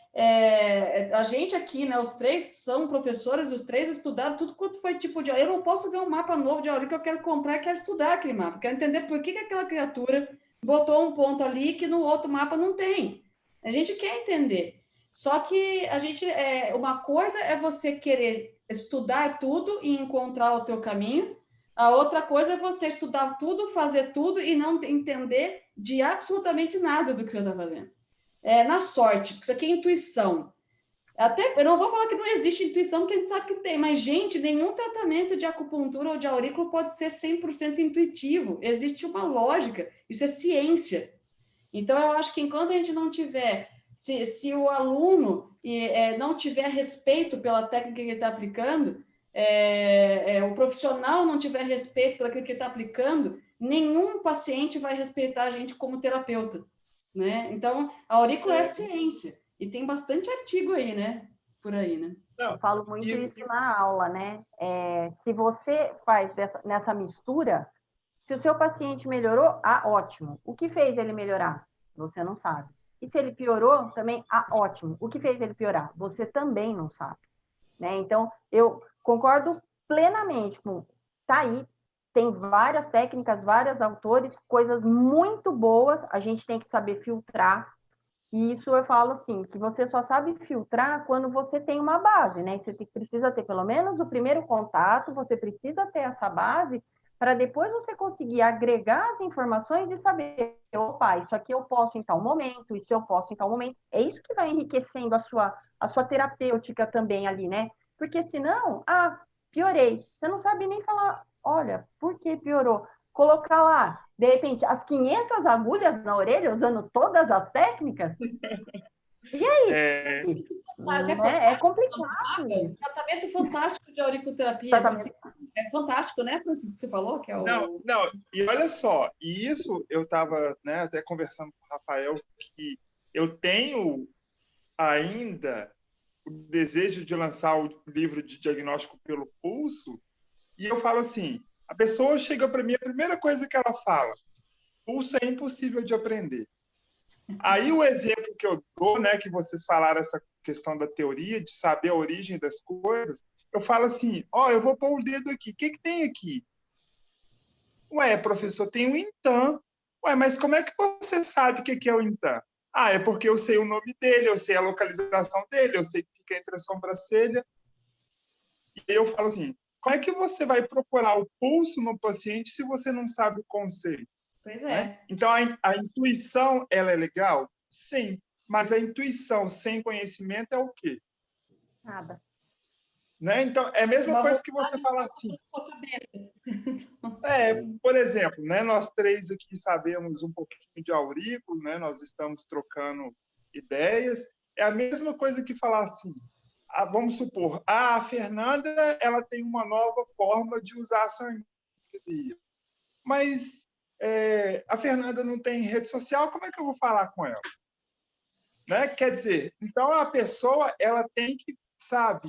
A gente aqui, né? Os 3 são professores, os 3 estudaram tudo quanto foi tipo de... Eu não posso ver um mapa novo de aurícula que eu quero comprar e quero estudar aquele mapa. Quero entender por que aquela criatura botou um ponto ali que no outro mapa não tem. A gente quer entender. Só que a gente... uma coisa é você querer estudar tudo e encontrar o teu caminho. A outra coisa é você estudar tudo, fazer tudo e não entender de absolutamente nada do que você está fazendo. na sorte, isso aqui é intuição. Até, eu não vou falar que não existe intuição, porque a gente sabe que tem, mas, gente, nenhum tratamento de acupuntura ou de aurículo pode ser 100% intuitivo. Existe uma lógica, isso é ciência. Então, eu acho que enquanto a gente não tiver, se o aluno não tiver respeito pela técnica que ele está aplicando, o profissional não tiver respeito pelo que ele está aplicando, nenhum paciente vai respeitar a gente como terapeuta, né? Então, a aurícula é ciência. E tem bastante artigo aí, né? Por aí, né? Eu falo muito isso na aula, né? Se você faz nessa mistura, se o seu paciente melhorou, ótimo. O que fez ele melhorar? Você não sabe. E se ele piorou, também, ótimo. O que fez ele piorar? Você também não sabe. Né? Então, eu concordo plenamente com... Tá aí, tem várias técnicas, vários autores, coisas muito boas, a gente tem que saber filtrar. E isso eu falo assim, que você só sabe filtrar quando você tem uma base, né? Você precisa ter pelo menos o primeiro contato, você precisa ter essa base para depois você conseguir agregar as informações e saber, opa, isso aqui eu posso em tal momento, isso eu posso em tal momento. É isso que vai enriquecendo a sua terapêutica também ali, né? Porque senão, piorei. Você não sabe nem falar, olha, por que piorou? Colocar lá, de repente, as 500 agulhas na orelha, usando todas as técnicas. E aí? É complicado. Tratamento fantástico de auriculoterapia. É fantástico, né, Francisco, que você falou? Que é o... Não, e olha só, e isso eu estava, né, até conversando com o Rafael, que eu tenho ainda o desejo de lançar o livro de diagnóstico pelo pulso, e eu falo assim, a pessoa chega para mim, a primeira coisa que ela fala, pulso é impossível de aprender. Aí o exemplo que eu dou, né, que vocês falaram essa questão da teoria, de saber a origem das coisas, eu falo assim, eu vou pôr o dedo aqui, o que tem aqui? Ué, professor, tem o Intan. Ué, mas como é que você sabe o que é o Intan? É porque eu sei o nome dele, eu sei a localização dele, eu sei que fica entre a sobrancelha. E eu falo assim, como é que você vai procurar o pulso no paciente se você não sabe o conceito? Pois é. Né? Então, a intuição, ela é legal? Sim. Mas a intuição sem conhecimento é o quê? Nada. Né? Então, é a mesma coisa que você falar assim. Por exemplo, né, nós três aqui sabemos um pouquinho de aurículo, né, nós estamos trocando ideias. É a mesma coisa que falar assim, vamos supor, a Fernanda ela tem uma nova forma de usar a sangria, mas a Fernanda não tem rede social, como é que eu vou falar com ela? Né? Quer dizer, então a pessoa ela tem que, sabe,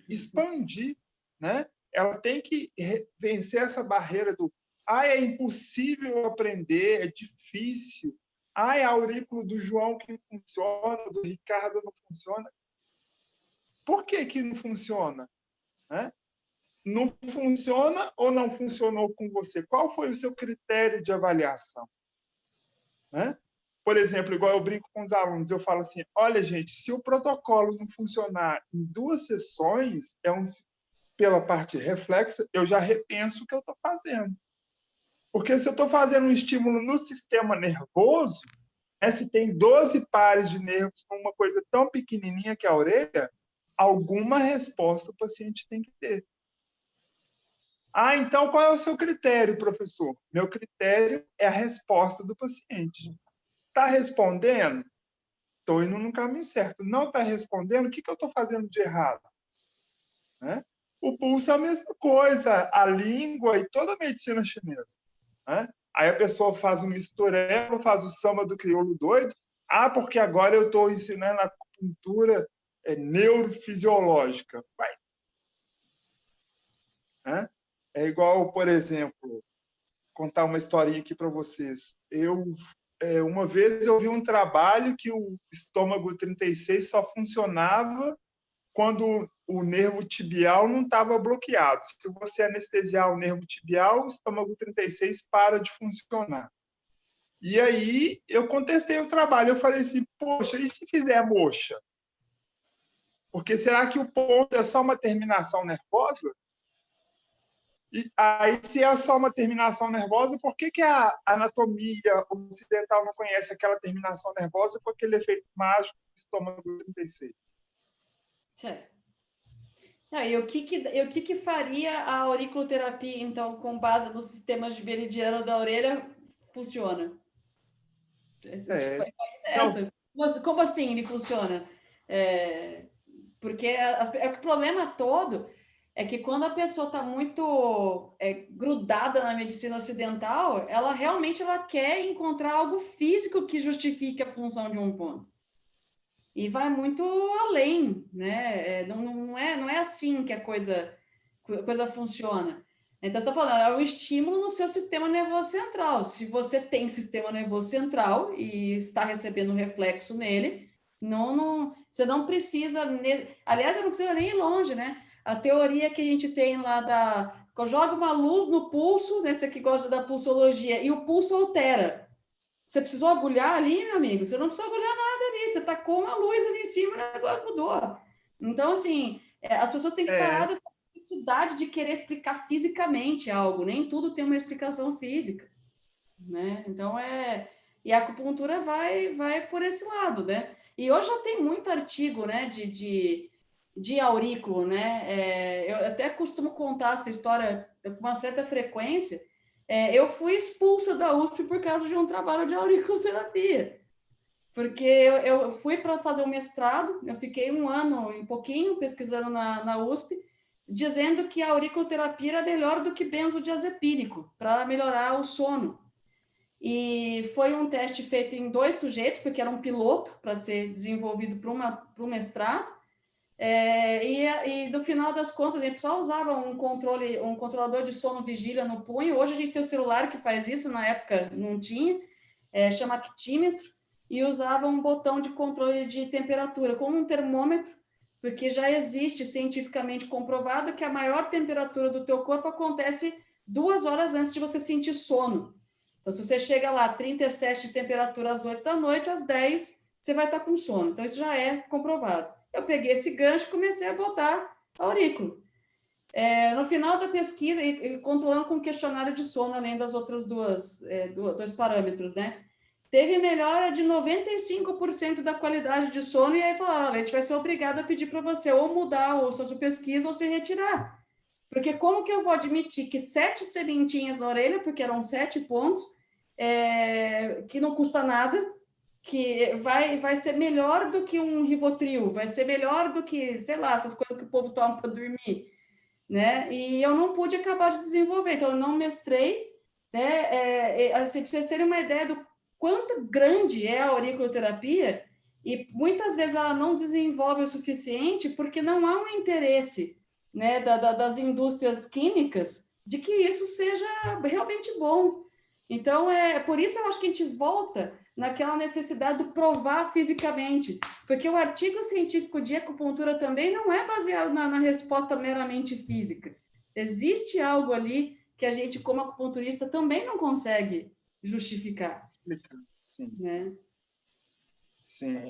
expandir, né? Ela tem que vencer essa barreira do é impossível aprender, é difícil. É aurículo do João que não funciona, do Ricardo não funciona. Por que não funciona? Né? Não funciona ou não funcionou com você? Qual foi o seu critério de avaliação? Né? Por exemplo, igual eu brinco com os alunos, eu falo assim, olha, gente, se o protocolo não funcionar em 2 sessões, pela parte reflexa, eu já repenso o que eu estou fazendo. Porque se eu estou fazendo um estímulo no sistema nervoso, se tem 12 pares de nervos numa coisa tão pequenininha que a orelha, alguma resposta o paciente tem que ter. Então qual é o seu critério, professor? Meu critério é a resposta do paciente. Está respondendo? Estou indo no caminho certo. Não está respondendo? O que eu estou fazendo de errado? Né? O pulso é a mesma coisa, a língua e toda a medicina chinesa. Né? Aí a pessoa faz um mistureba, faz o samba do crioulo doido. Porque agora eu estou ensinando a acupuntura neurofisiológica. Vai. Né? É igual, por exemplo, contar uma historinha aqui para vocês. Uma vez eu vi um trabalho que o estômago 36 só funcionava quando o nervo tibial não estava bloqueado. Se você anestesiar o nervo tibial, o estômago 36 para de funcionar. E aí eu contestei o trabalho. Eu falei assim, poxa, e se fizer moxa? Porque será que o ponto é só uma terminação nervosa? E aí, se é só uma terminação nervosa, por que a anatomia ocidental não conhece aquela terminação nervosa com aquele efeito mágico do estômago 36? E o que faria a auriculoterapia, então, com base no sistema de meridiano da orelha, funciona? Como assim ele funciona? Porque o problema todo é que quando a pessoa está muito grudada na medicina ocidental, ela realmente quer encontrar algo físico que justifique a função de um ponto. E vai muito além, né? Não é assim que a coisa funciona. Então, você está falando, é um estímulo no seu sistema nervoso central. Se você tem sistema nervoso central e está recebendo um reflexo nele, você não precisa... Aliás, você não precisa nem ir longe, né? A teoria que a gente tem lá joga uma luz no pulso, né? Você que gosta da pulsologia, e o pulso altera. Você precisou agulhar ali, meu amigo? Você não precisou agulhar nada ali. Você tacou uma luz ali em cima e o negócio mudou. Então, assim, as pessoas têm que parar dessa necessidade de querer explicar fisicamente algo. Nem tudo tem uma explicação física, né? Então, E a acupuntura vai por esse lado, né? E hoje já tem muito artigo, né, de aurículo, né? Eu até costumo contar essa história com uma certa frequência. Eu fui expulsa da USP por causa de um trabalho de auriculoterapia, porque eu fui para fazer o mestrado, eu fiquei 1 ano e pouquinho pesquisando na USP, dizendo que a auriculoterapia era melhor do que benzodiazepínico para melhorar o sono. E foi um teste feito em 2 sujeitos, porque era um piloto para ser desenvolvido para um mestrado. E no final das contas, a gente só usava um controlador de sono vigília no punho. Hoje a gente tem o celular que faz isso, na época não tinha, chama actímetro, e usava um botão de controle de temperatura, como um termômetro, porque já existe cientificamente comprovado que a maior temperatura do teu corpo acontece 2 horas antes de você sentir sono. Então, se você chega lá, 37 de temperatura às 8 da noite, às 10, você vai estar com sono. Então, isso já é comprovado. Eu peguei esse gancho e comecei a botar aurículo. No final da pesquisa, e controlando com questionário de sono, além das outras dois parâmetros, né? Teve melhora de 95% da qualidade de sono, e aí falaram, a gente vai ser obrigado a pedir para você ou mudar a sua pesquisa ou se retirar. Porque como que eu vou admitir que 7 sementinhas na orelha, porque eram 7 pontos, que não custa nada, que vai ser melhor do que um Rivotril, vai ser melhor do que, sei lá, essas coisas que o povo toma para dormir, né? E eu não pude acabar de desenvolver, então eu não mestrei, né? Assim, para vocês terem uma ideia do quanto grande é a auriculoterapia, e muitas vezes ela não desenvolve o suficiente porque não há um interesse, né, das indústrias químicas de que isso seja realmente bom. Então, por isso eu acho que a gente volta naquela necessidade de provar fisicamente, porque o artigo científico de acupuntura também não é baseado na resposta meramente física. Existe algo ali que a gente, como acupunturista, também não consegue justificar. Explicar, sim. Né? Sim.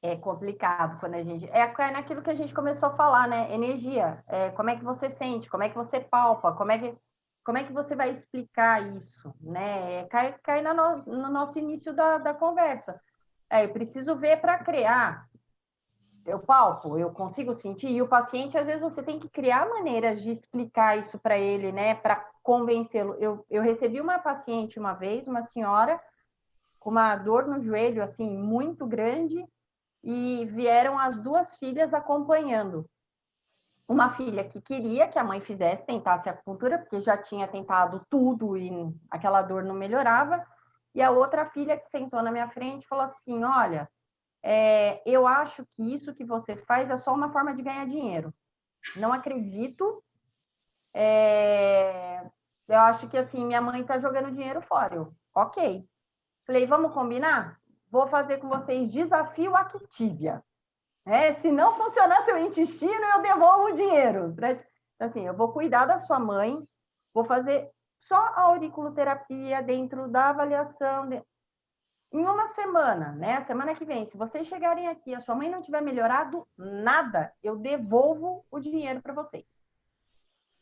É complicado quando a gente... É naquilo que a gente começou a falar, né? Energia. Como é que você sente? Como é que você palpa? Como é que você vai explicar isso, né? Cai no nosso início da conversa. Eu preciso ver para criar. Eu palpo, eu consigo sentir. E o paciente, às vezes, você tem que criar maneiras de explicar isso para ele, né? Para convencê-lo. Eu recebi uma paciente uma vez, uma senhora, com uma dor no joelho, assim, muito grande, e vieram as 2 filhas acompanhando. Uma filha que queria que a mãe tentasse a acupuntura, porque já tinha tentado tudo e aquela dor não melhorava. E a outra filha que sentou na minha frente falou assim, olha, eu acho que isso que você faz é só uma forma de ganhar dinheiro. Não acredito. Eu acho que, assim, minha mãe está jogando dinheiro fora. Ok. Falei, vamos combinar? Vou fazer com vocês desafio Activia. Se não funcionar seu intestino, eu devolvo o dinheiro. Assim, eu vou cuidar da sua mãe, vou fazer só a auriculoterapia dentro da avaliação. Em 1 semana, né? Semana que vem, se vocês chegarem aqui e a sua mãe não tiver melhorado nada, eu devolvo o dinheiro para vocês.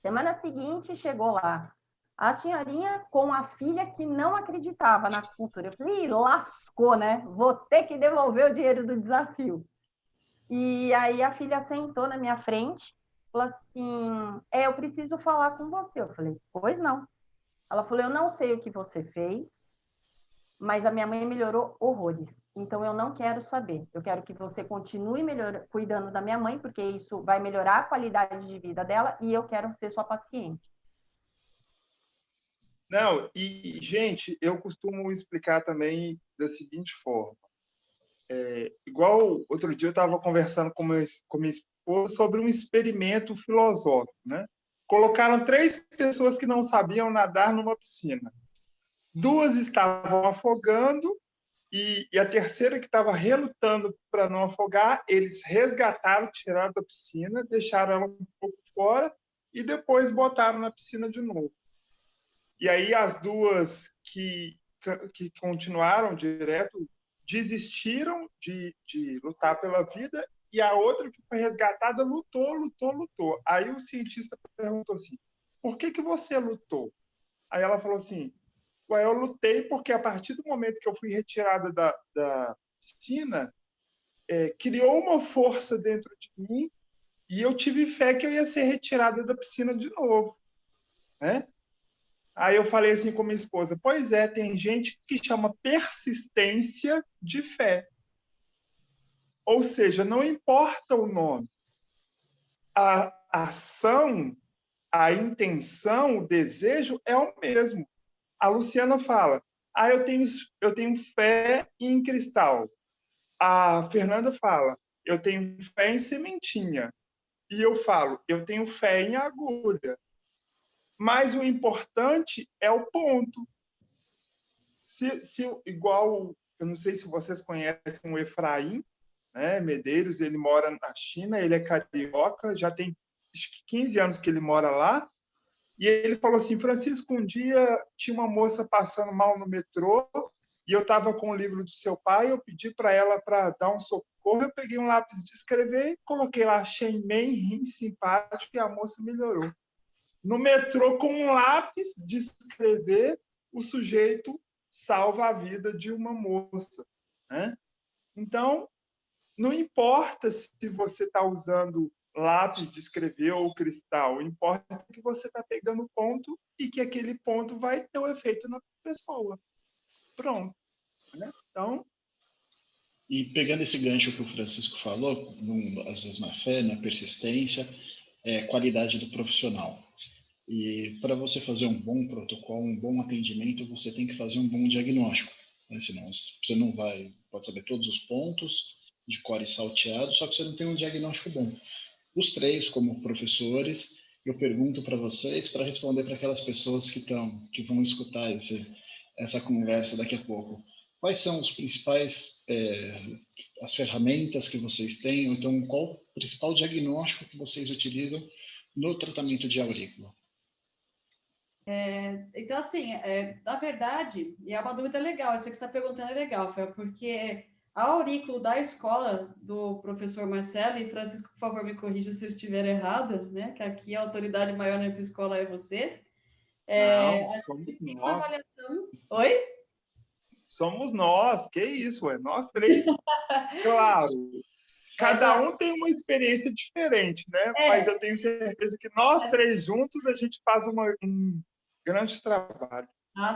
Semana seguinte, chegou lá a senhorinha com a filha que não acreditava na acupuntura. Eu falei, lascou, né? Vou ter que devolver o dinheiro do desafio. E aí a filha sentou na minha frente, falou assim, eu preciso falar com você. Eu falei, pois não. Ela falou, eu não sei o que você fez, mas a minha mãe melhorou horrores. Então, eu não quero saber. Eu quero que você continue cuidando da minha mãe, porque isso vai melhorar a qualidade de vida dela, e eu quero ser sua paciente. Não, gente, eu costumo explicar também da seguinte forma. Igual outro dia eu estava conversando com minha esposa sobre um experimento filosófico, né? Colocaram 3 pessoas que não sabiam nadar numa piscina. 2 estavam afogando e a terceira que estava relutando para não afogar, eles resgataram, tiraram da piscina, deixaram ela um pouco fora e depois botaram na piscina de novo. E aí as 2 que continuaram direto desistiram de lutar pela vida e a outra que foi resgatada lutou. Aí o cientista perguntou assim, por que você lutou? Aí ela falou assim, eu lutei porque a partir do momento que eu fui retirada da piscina, criou uma força dentro de mim e eu tive fé que eu ia ser retirada da piscina de novo, né? Aí eu falei assim com minha esposa, pois é, tem gente que chama persistência de fé. Ou seja, não importa o nome. A ação, a intenção, o desejo é o mesmo. A Luciana fala, eu tenho fé em cristal. A Fernanda fala, eu tenho fé em sementinha. E eu falo, eu tenho fé em agulha. Mas o importante é o ponto. Igual, eu não sei se vocês conhecem o Efraim, né, Medeiros, ele mora na China, ele é carioca, já tem acho que 15 anos que ele mora lá, e ele falou assim, Francisco, um dia tinha uma moça passando mal no metrô, e eu estava com o livro do seu pai, eu pedi para ela para dar um socorro, eu peguei um lápis de escrever, coloquei lá, Shenmen, rim simpático, e a moça melhorou. No metrô, com um lápis de escrever, o sujeito salva a vida de uma moça, né? Então, não importa se você está usando lápis de escrever ou cristal, importa que você está pegando o ponto e que aquele ponto vai ter o efeito na pessoa. Pronto. Né? Então... E pegando esse gancho que o Francisco falou, às vezes na fé, na persistência, qualidade do profissional. E para você fazer um bom protocolo, um bom atendimento, você tem que fazer um bom diagnóstico. Né? Senão você não pode saber todos os pontos de cor e salteado, só que você não tem um diagnóstico bom. Os 3, como professores, eu pergunto para vocês, para responder para aquelas pessoas que vão escutar essa conversa daqui a pouco. Quais são os principais, as ferramentas que vocês têm, ou então qual o principal diagnóstico que vocês utilizam no tratamento de aurícula? Então, assim, na verdade, e é uma dúvida legal, isso que você está perguntando é legal, Fel, porque a aurícula da escola do professor Marcelo, e Francisco, por favor, me corrija se eu estiver errada, né? Que aqui a autoridade maior nessa escola é você. Não, somos nós. Oi? Somos nós, que isso, nós 3. Claro, cada um tem uma experiência diferente, né? Mas eu tenho certeza que nós 3 juntos a gente faz um grande trabalho.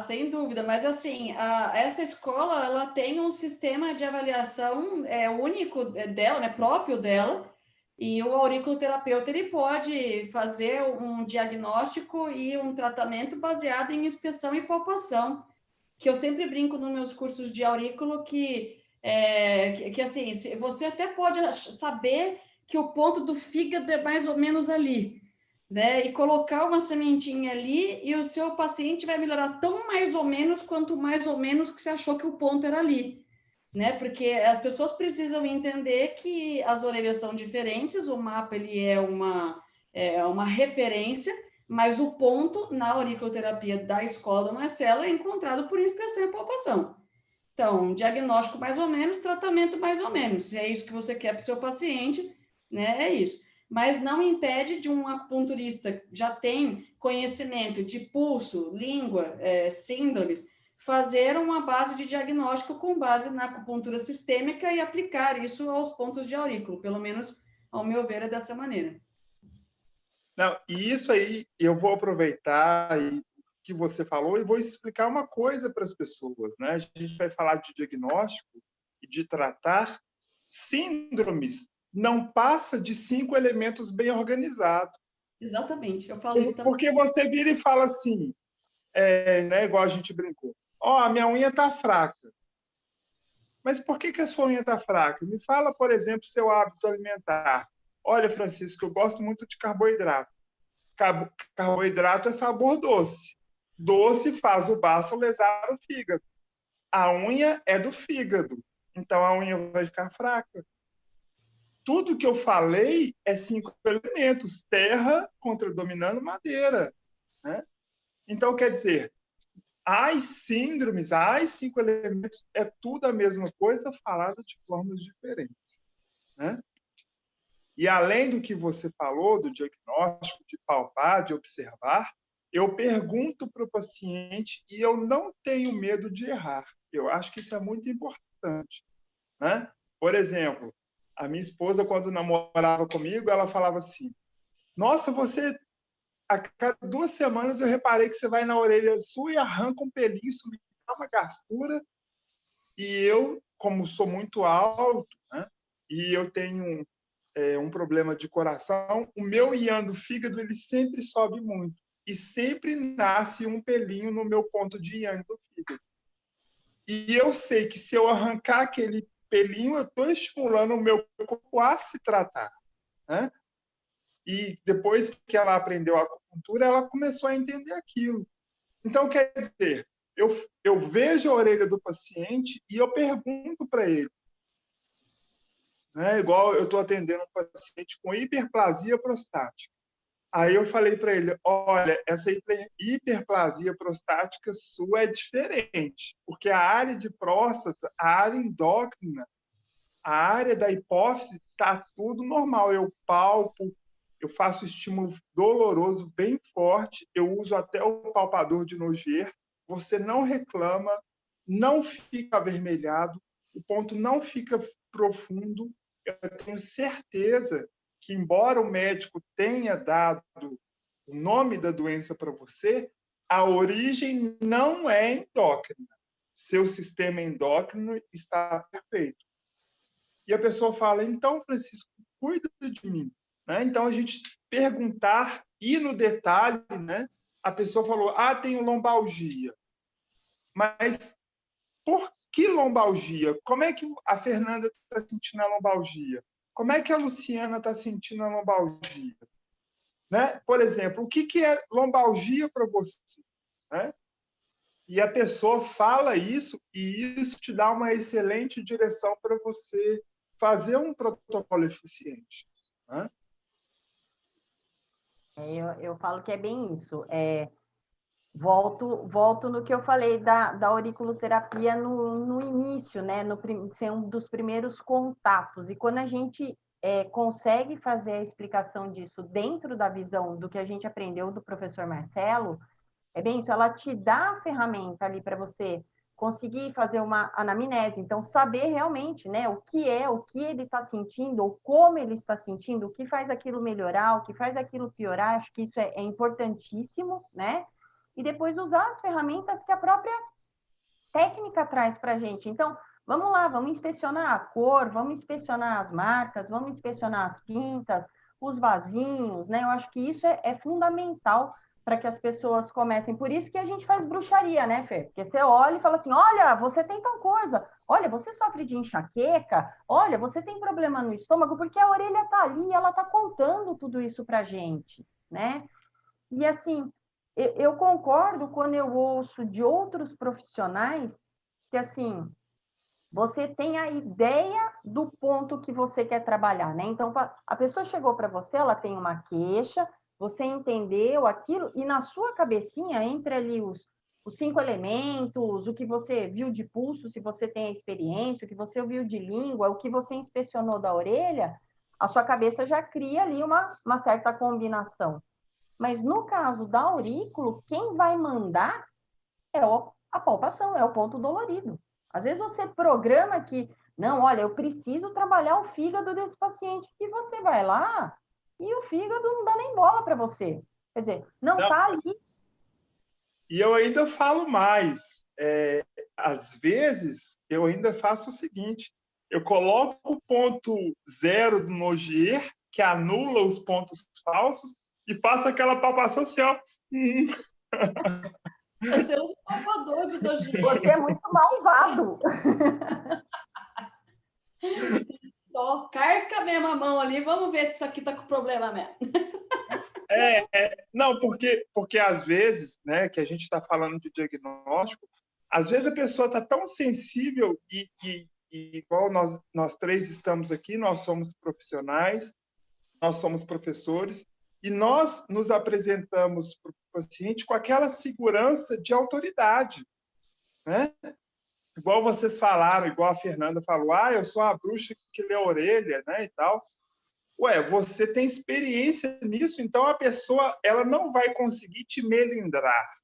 Sem dúvida, mas assim, essa escola, ela tem um sistema de avaliação único dela, né, próprio dela, e o auriculoterapeuta, ele pode fazer um diagnóstico e um tratamento baseado em inspeção e palpação, que eu sempre brinco nos meus cursos de aurículo que assim, você até pode saber que o ponto do fígado é mais ou menos ali, né? E colocar uma sementinha ali e o seu paciente vai melhorar tão mais ou menos quanto mais ou menos que você achou que o ponto era ali, né? Porque as pessoas precisam entender que as orelhas são diferentes, o mapa ele é uma referência, mas o ponto na auriculoterapia da escola do Marcelo é encontrado por inspeção e palpação. Então, diagnóstico mais ou menos, tratamento mais ou menos. Se é isso que você quer para o seu paciente, né? É isso. mas não impede de um acupunturista que já tem conhecimento de pulso, língua, síndromes, fazer uma base de diagnóstico com base na acupuntura sistêmica e aplicar isso aos pontos de aurículo, pelo menos, ao meu ver, é dessa maneira. Não, e isso aí eu vou aproveitar o que você falou e vou explicar uma coisa para as pessoas, né? A gente vai falar de diagnóstico e de tratar síndromes. Não passa de 5 elementos bem organizados. Exatamente, eu falo isso também. Porque você vira e fala assim, né, igual a gente brincou, a minha unha está fraca. Mas por que a sua unha está fraca? Me fala, por exemplo, seu hábito alimentar. Olha, Francisco, eu gosto muito de carboidrato. Carboidrato é sabor doce. Doce faz o baço lesar o fígado. A unha é do fígado. Então, a unha vai ficar fraca. Tudo que eu falei é 5 elementos. Terra contra dominando madeira. Né? Então, quer dizer, as síndromes, as 5 elementos, é tudo a mesma coisa falada de formas diferentes. Né? E além do que você falou, do diagnóstico, de palpar, de observar, eu pergunto para o paciente e eu não tenho medo de errar. Eu acho que isso é muito importante. Né? Por exemplo, a minha esposa, quando namorava comigo, ela falava assim, nossa, você, a cada 2 semanas eu reparei que você vai na orelha sua e arranca um pelinho, isso me dá uma gastura. E eu, como sou muito alto, né, e eu tenho um problema de coração, o meu ian do fígado ele sempre sobe muito. E sempre nasce um pelinho no meu ponto de ian do fígado. E eu sei que se eu arrancar aquele pelinho, eu estou estimulando o meu corpo a se tratar. Né? E depois que ela aprendeu a acupuntura, ela começou a entender aquilo. Então, quer dizer, eu vejo a orelha do paciente e eu pergunto para ele. Né? Igual eu estou atendendo um paciente com hiperplasia prostática. Aí eu falei para ele, olha, essa hiperplasia prostática sua é diferente, porque a área de próstata, a área endócrina, a área da hipófise, está tudo normal. Eu palpo, eu faço estímulo doloroso bem forte, eu uso até o palpador de Noger, você não reclama, não fica avermelhado, o ponto não fica profundo. Eu tenho certeza que, embora o médico tenha dado o nome da doença para você, a origem não é endócrina. Seu sistema endócrino está perfeito. E a pessoa fala, então, Francisco, cuida de mim. Né? Então, a gente perguntar, ir no detalhe, né? A pessoa falou, tenho lombalgia. Mas por que lombalgia? Como é que a Fernanda está sentindo a lombalgia? Como é que a Luciana está sentindo a lombalgia? Né? Por exemplo, o que é lombalgia para você? Né? E a pessoa fala isso e isso te dá uma excelente direção para você fazer um protocolo eficiente. Né? Eu falo que é bem isso. Volto no que eu falei da auriculoterapia no início, né? Ser um dos primeiros contatos. E quando a gente consegue fazer a explicação disso dentro da visão do que a gente aprendeu do professor Marcelo, é bem isso, ela te dá a ferramenta ali para você conseguir fazer uma anamnese, então saber realmente, né, o que ele está sentindo, ou como ele está sentindo, o que faz aquilo melhorar, o que faz aquilo piorar, acho que isso é importantíssimo, né? E depois usar as ferramentas que a própria técnica traz para a gente. Então, vamos lá, vamos inspecionar a cor, vamos inspecionar as marcas, vamos inspecionar as pintas, os vasinhos, né? Eu acho que isso é fundamental para que as pessoas comecem. Por isso que a gente faz bruxaria, né, Fê? Porque você olha e fala assim, olha, você tem tal coisa, olha, você sofre de enxaqueca, olha, você tem problema no estômago, porque a orelha está ali, ela está contando tudo isso para a gente, né? E assim, eu concordo quando eu ouço de outros profissionais que, assim, você tem a ideia do ponto que você quer trabalhar, né? Então, a pessoa chegou para você, ela tem uma queixa, você entendeu aquilo, e na sua cabecinha, entre ali os 5 elementos, o que você viu de pulso, se você tem a experiência, o que você viu de língua, o que você inspecionou da orelha, a sua cabeça já cria ali uma certa combinação. Mas no caso da aurículo, quem vai mandar é a palpação, é o ponto dolorido. Às vezes você programa que, não, olha, eu preciso trabalhar o fígado desse paciente, e você vai lá e o fígado não dá nem bola para você. Quer dizer, não está ali. E eu ainda falo mais. Às vezes, eu ainda faço o seguinte, eu coloco o ponto zero do Nogier, que anula os pontos falsos, e passo aquela palpação assim, ó. Você é um salvador do Nogier. Você é muito malvado. Carca a mesma mão ali, vamos ver se isso aqui está com problema mesmo. Não, porque às vezes, né, que a gente está falando de diagnóstico, às vezes a pessoa está tão sensível e igual nós três estamos aqui, nós somos profissionais, nós somos professores, e nós nos apresentamos para o paciente com aquela segurança de autoridade, né? Igual vocês falaram, igual a Fernanda falou, eu sou a bruxa que lê a orelha, né, e tal. Ué, você tem experiência nisso, então a pessoa ela não vai conseguir te melindrar,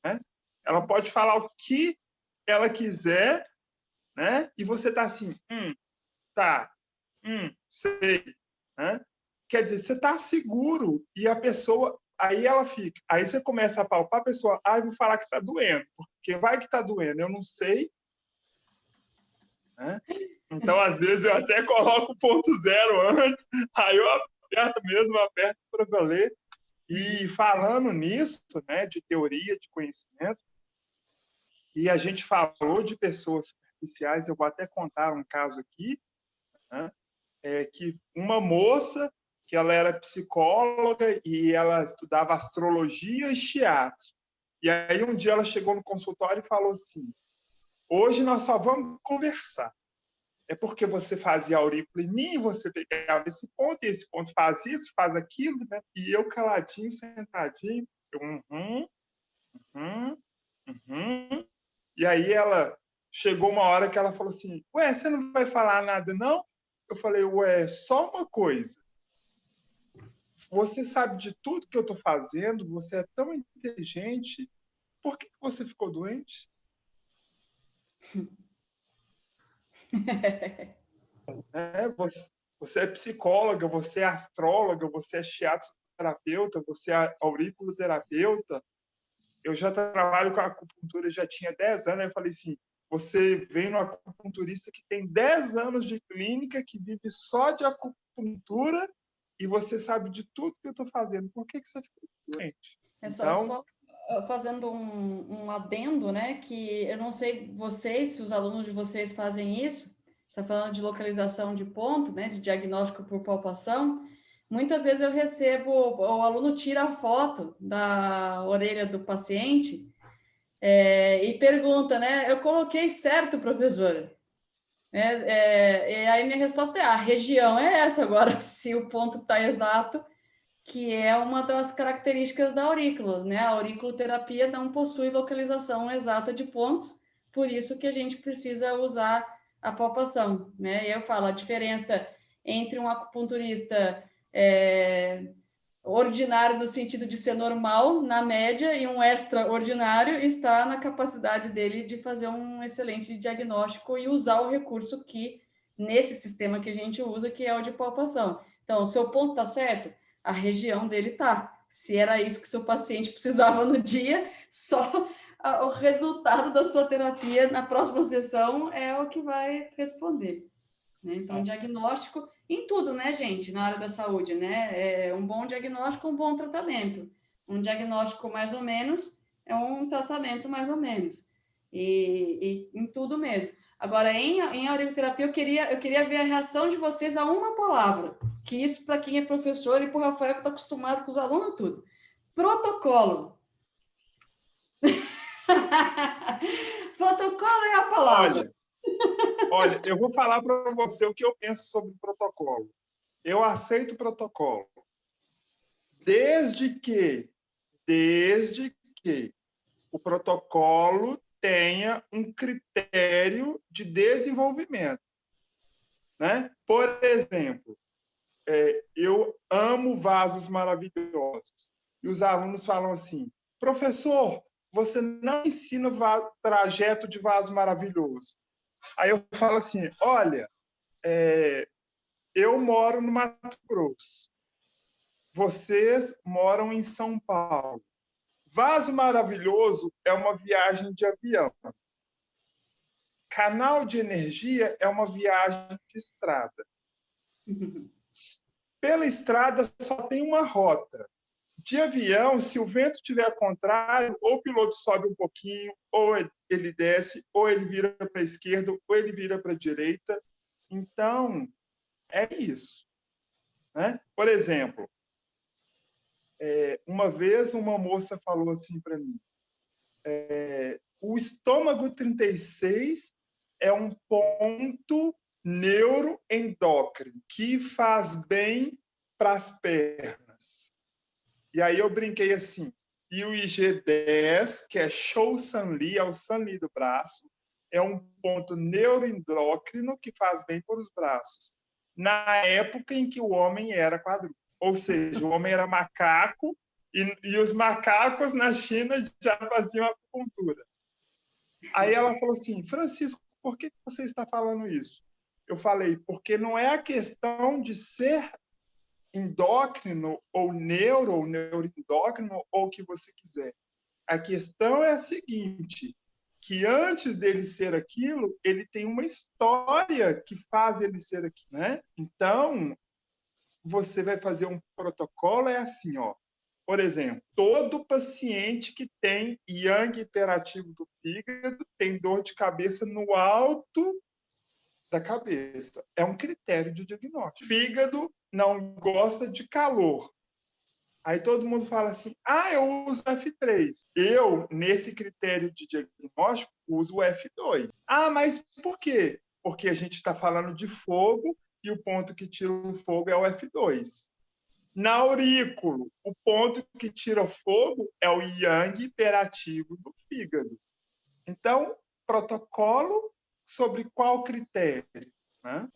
né? Ela pode falar o que ela quiser, né? E você tá assim, tá, sei, né? Quer dizer, você tá seguro e a pessoa, aí ela fica, aí você começa a palpar a pessoa, eu vou falar que tá doendo, porque vai que tá doendo, eu não sei, né? Então, às vezes, eu até coloco o ponto zero antes, aí eu aperto para valer. E falando nisso, né, de teoria, de conhecimento, e a gente falou de pessoas superficiais, eu vou até contar um caso aqui, né, que uma moça, que ela era psicóloga e ela estudava astrologia e shiatsu. E aí um dia ela chegou no consultório e falou assim, hoje nós só vamos conversar. É porque você fazia aurícula em mim, você pegava esse ponto, e esse ponto faz isso, faz aquilo, né? E eu caladinho, sentadinho, E aí ela chegou uma hora que ela falou assim, você não vai falar nada, não? Eu falei, só uma coisa. Você sabe de tudo que eu estou fazendo, você é tão inteligente, por que você ficou doente? Você é psicóloga, você é astróloga, você é shiatsu-terapeuta, você é auriculoterapeuta. Eu já trabalho com a acupuntura, já tinha 10 anos. Aí eu falei assim, você vem no acupunturista que tem 10 anos de clínica, que vive só de acupuntura, e você sabe de tudo que eu estou fazendo. Por que você ficou doente? Só fazendo um adendo, né? Que eu não sei se os alunos de vocês fazem isso. Está falando de localização de ponto, né? De diagnóstico por palpação. Muitas vezes eu recebo, o aluno tira a foto da orelha do paciente e pergunta, né? Eu coloquei certo, professora? E aí minha resposta é: a região é essa. Agora, se o ponto está exato, que é uma das características da aurícula, né? A auriculoterapia não possui localização exata de pontos, por isso que a gente precisa usar a palpação, né? E eu falo, a diferença entre um acupunturista ordinário no sentido de ser normal, na média, e um extraordinário está na capacidade dele de fazer um excelente diagnóstico e usar o recurso que, nesse sistema que a gente usa, que é o de palpação. Então, o seu ponto está certo? A região dele tá. Se era isso que seu paciente precisava no dia, só o resultado da sua terapia na próxima sessão é o que vai responder. Né? Então, diagnóstico em tudo, né, gente, na área da saúde, né? Um bom diagnóstico, um bom tratamento. Um diagnóstico mais ou menos é um tratamento mais ou menos. E em tudo mesmo. Agora, em auriculoterapia, eu queria ver a reação de vocês a uma palavra, que isso para quem é professor e para o Rafael que está acostumado com os alunos, tudo. Protocolo. Protocolo é a palavra. Olha, eu vou falar para você o que eu penso sobre protocolo. Eu aceito protocolo. Desde que o protocolo tenha um critério de desenvolvimento, né? Por exemplo, eu amo vasos maravilhosos. E os alunos falam assim, professor, você não ensina trajeto de vaso maravilhoso. Aí eu falo assim, olha, eu moro no Mato Grosso. Vocês moram em São Paulo. Vaso maravilhoso é uma viagem de avião. Canal de energia é uma viagem de estrada. Pela estrada só tem uma rota. De avião, se o vento estiver contrário, ou o piloto sobe um pouquinho, ou ele desce, ou ele vira para a esquerda, ou ele vira para a direita. Então, é isso. Né? Por exemplo, uma vez uma moça falou assim para mim, o estômago 36 é um ponto neuroendócrino que faz bem para as pernas. E aí eu brinquei assim, e o IG10, que é Show Sanli, é o Sanli do braço, é um ponto neuroendócrino que faz bem para os braços. Na época em que o homem era quadrúpede. Ou seja, o homem era macaco e os macacos na China já faziam acupuntura. Aí ela falou assim, Francisco, por que você está falando isso? Eu falei, porque não é a questão de ser endócrino ou neuroendócrino ou o que você quiser. A questão é a seguinte, que antes dele ser aquilo, ele tem uma história que faz ele ser aquilo, né? Então, você vai fazer um protocolo, é assim, ó. Por exemplo, todo paciente que tem yang hiperativo do fígado tem dor de cabeça no alto da cabeça. É um critério de diagnóstico. Fígado não gosta de calor. Aí todo mundo fala assim, eu uso F3. Eu, nesse critério de diagnóstico, uso o F2. Mas por quê? Porque a gente está falando de fogo e o ponto que tira o fogo é o F2. Na aurículo, o ponto que tira fogo é o yang hiperativo do fígado. Então, protocolo sobre qual critério? Né?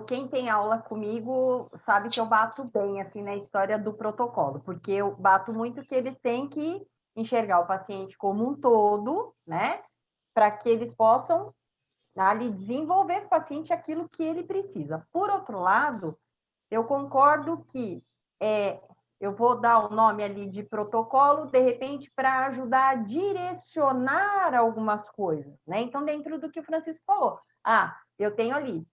Quem tem aula comigo sabe que eu bato bem assim na história do protocolo, porque eu bato muito que eles têm que enxergar o paciente como um todo, né? Para que eles possam ali desenvolver com o paciente aquilo que ele precisa. Por outro lado, eu concordo que eu vou dar o nome ali de protocolo, de repente, para ajudar a direcionar algumas coisas, né? Então, dentro do que o Francisco falou, eu tenho ali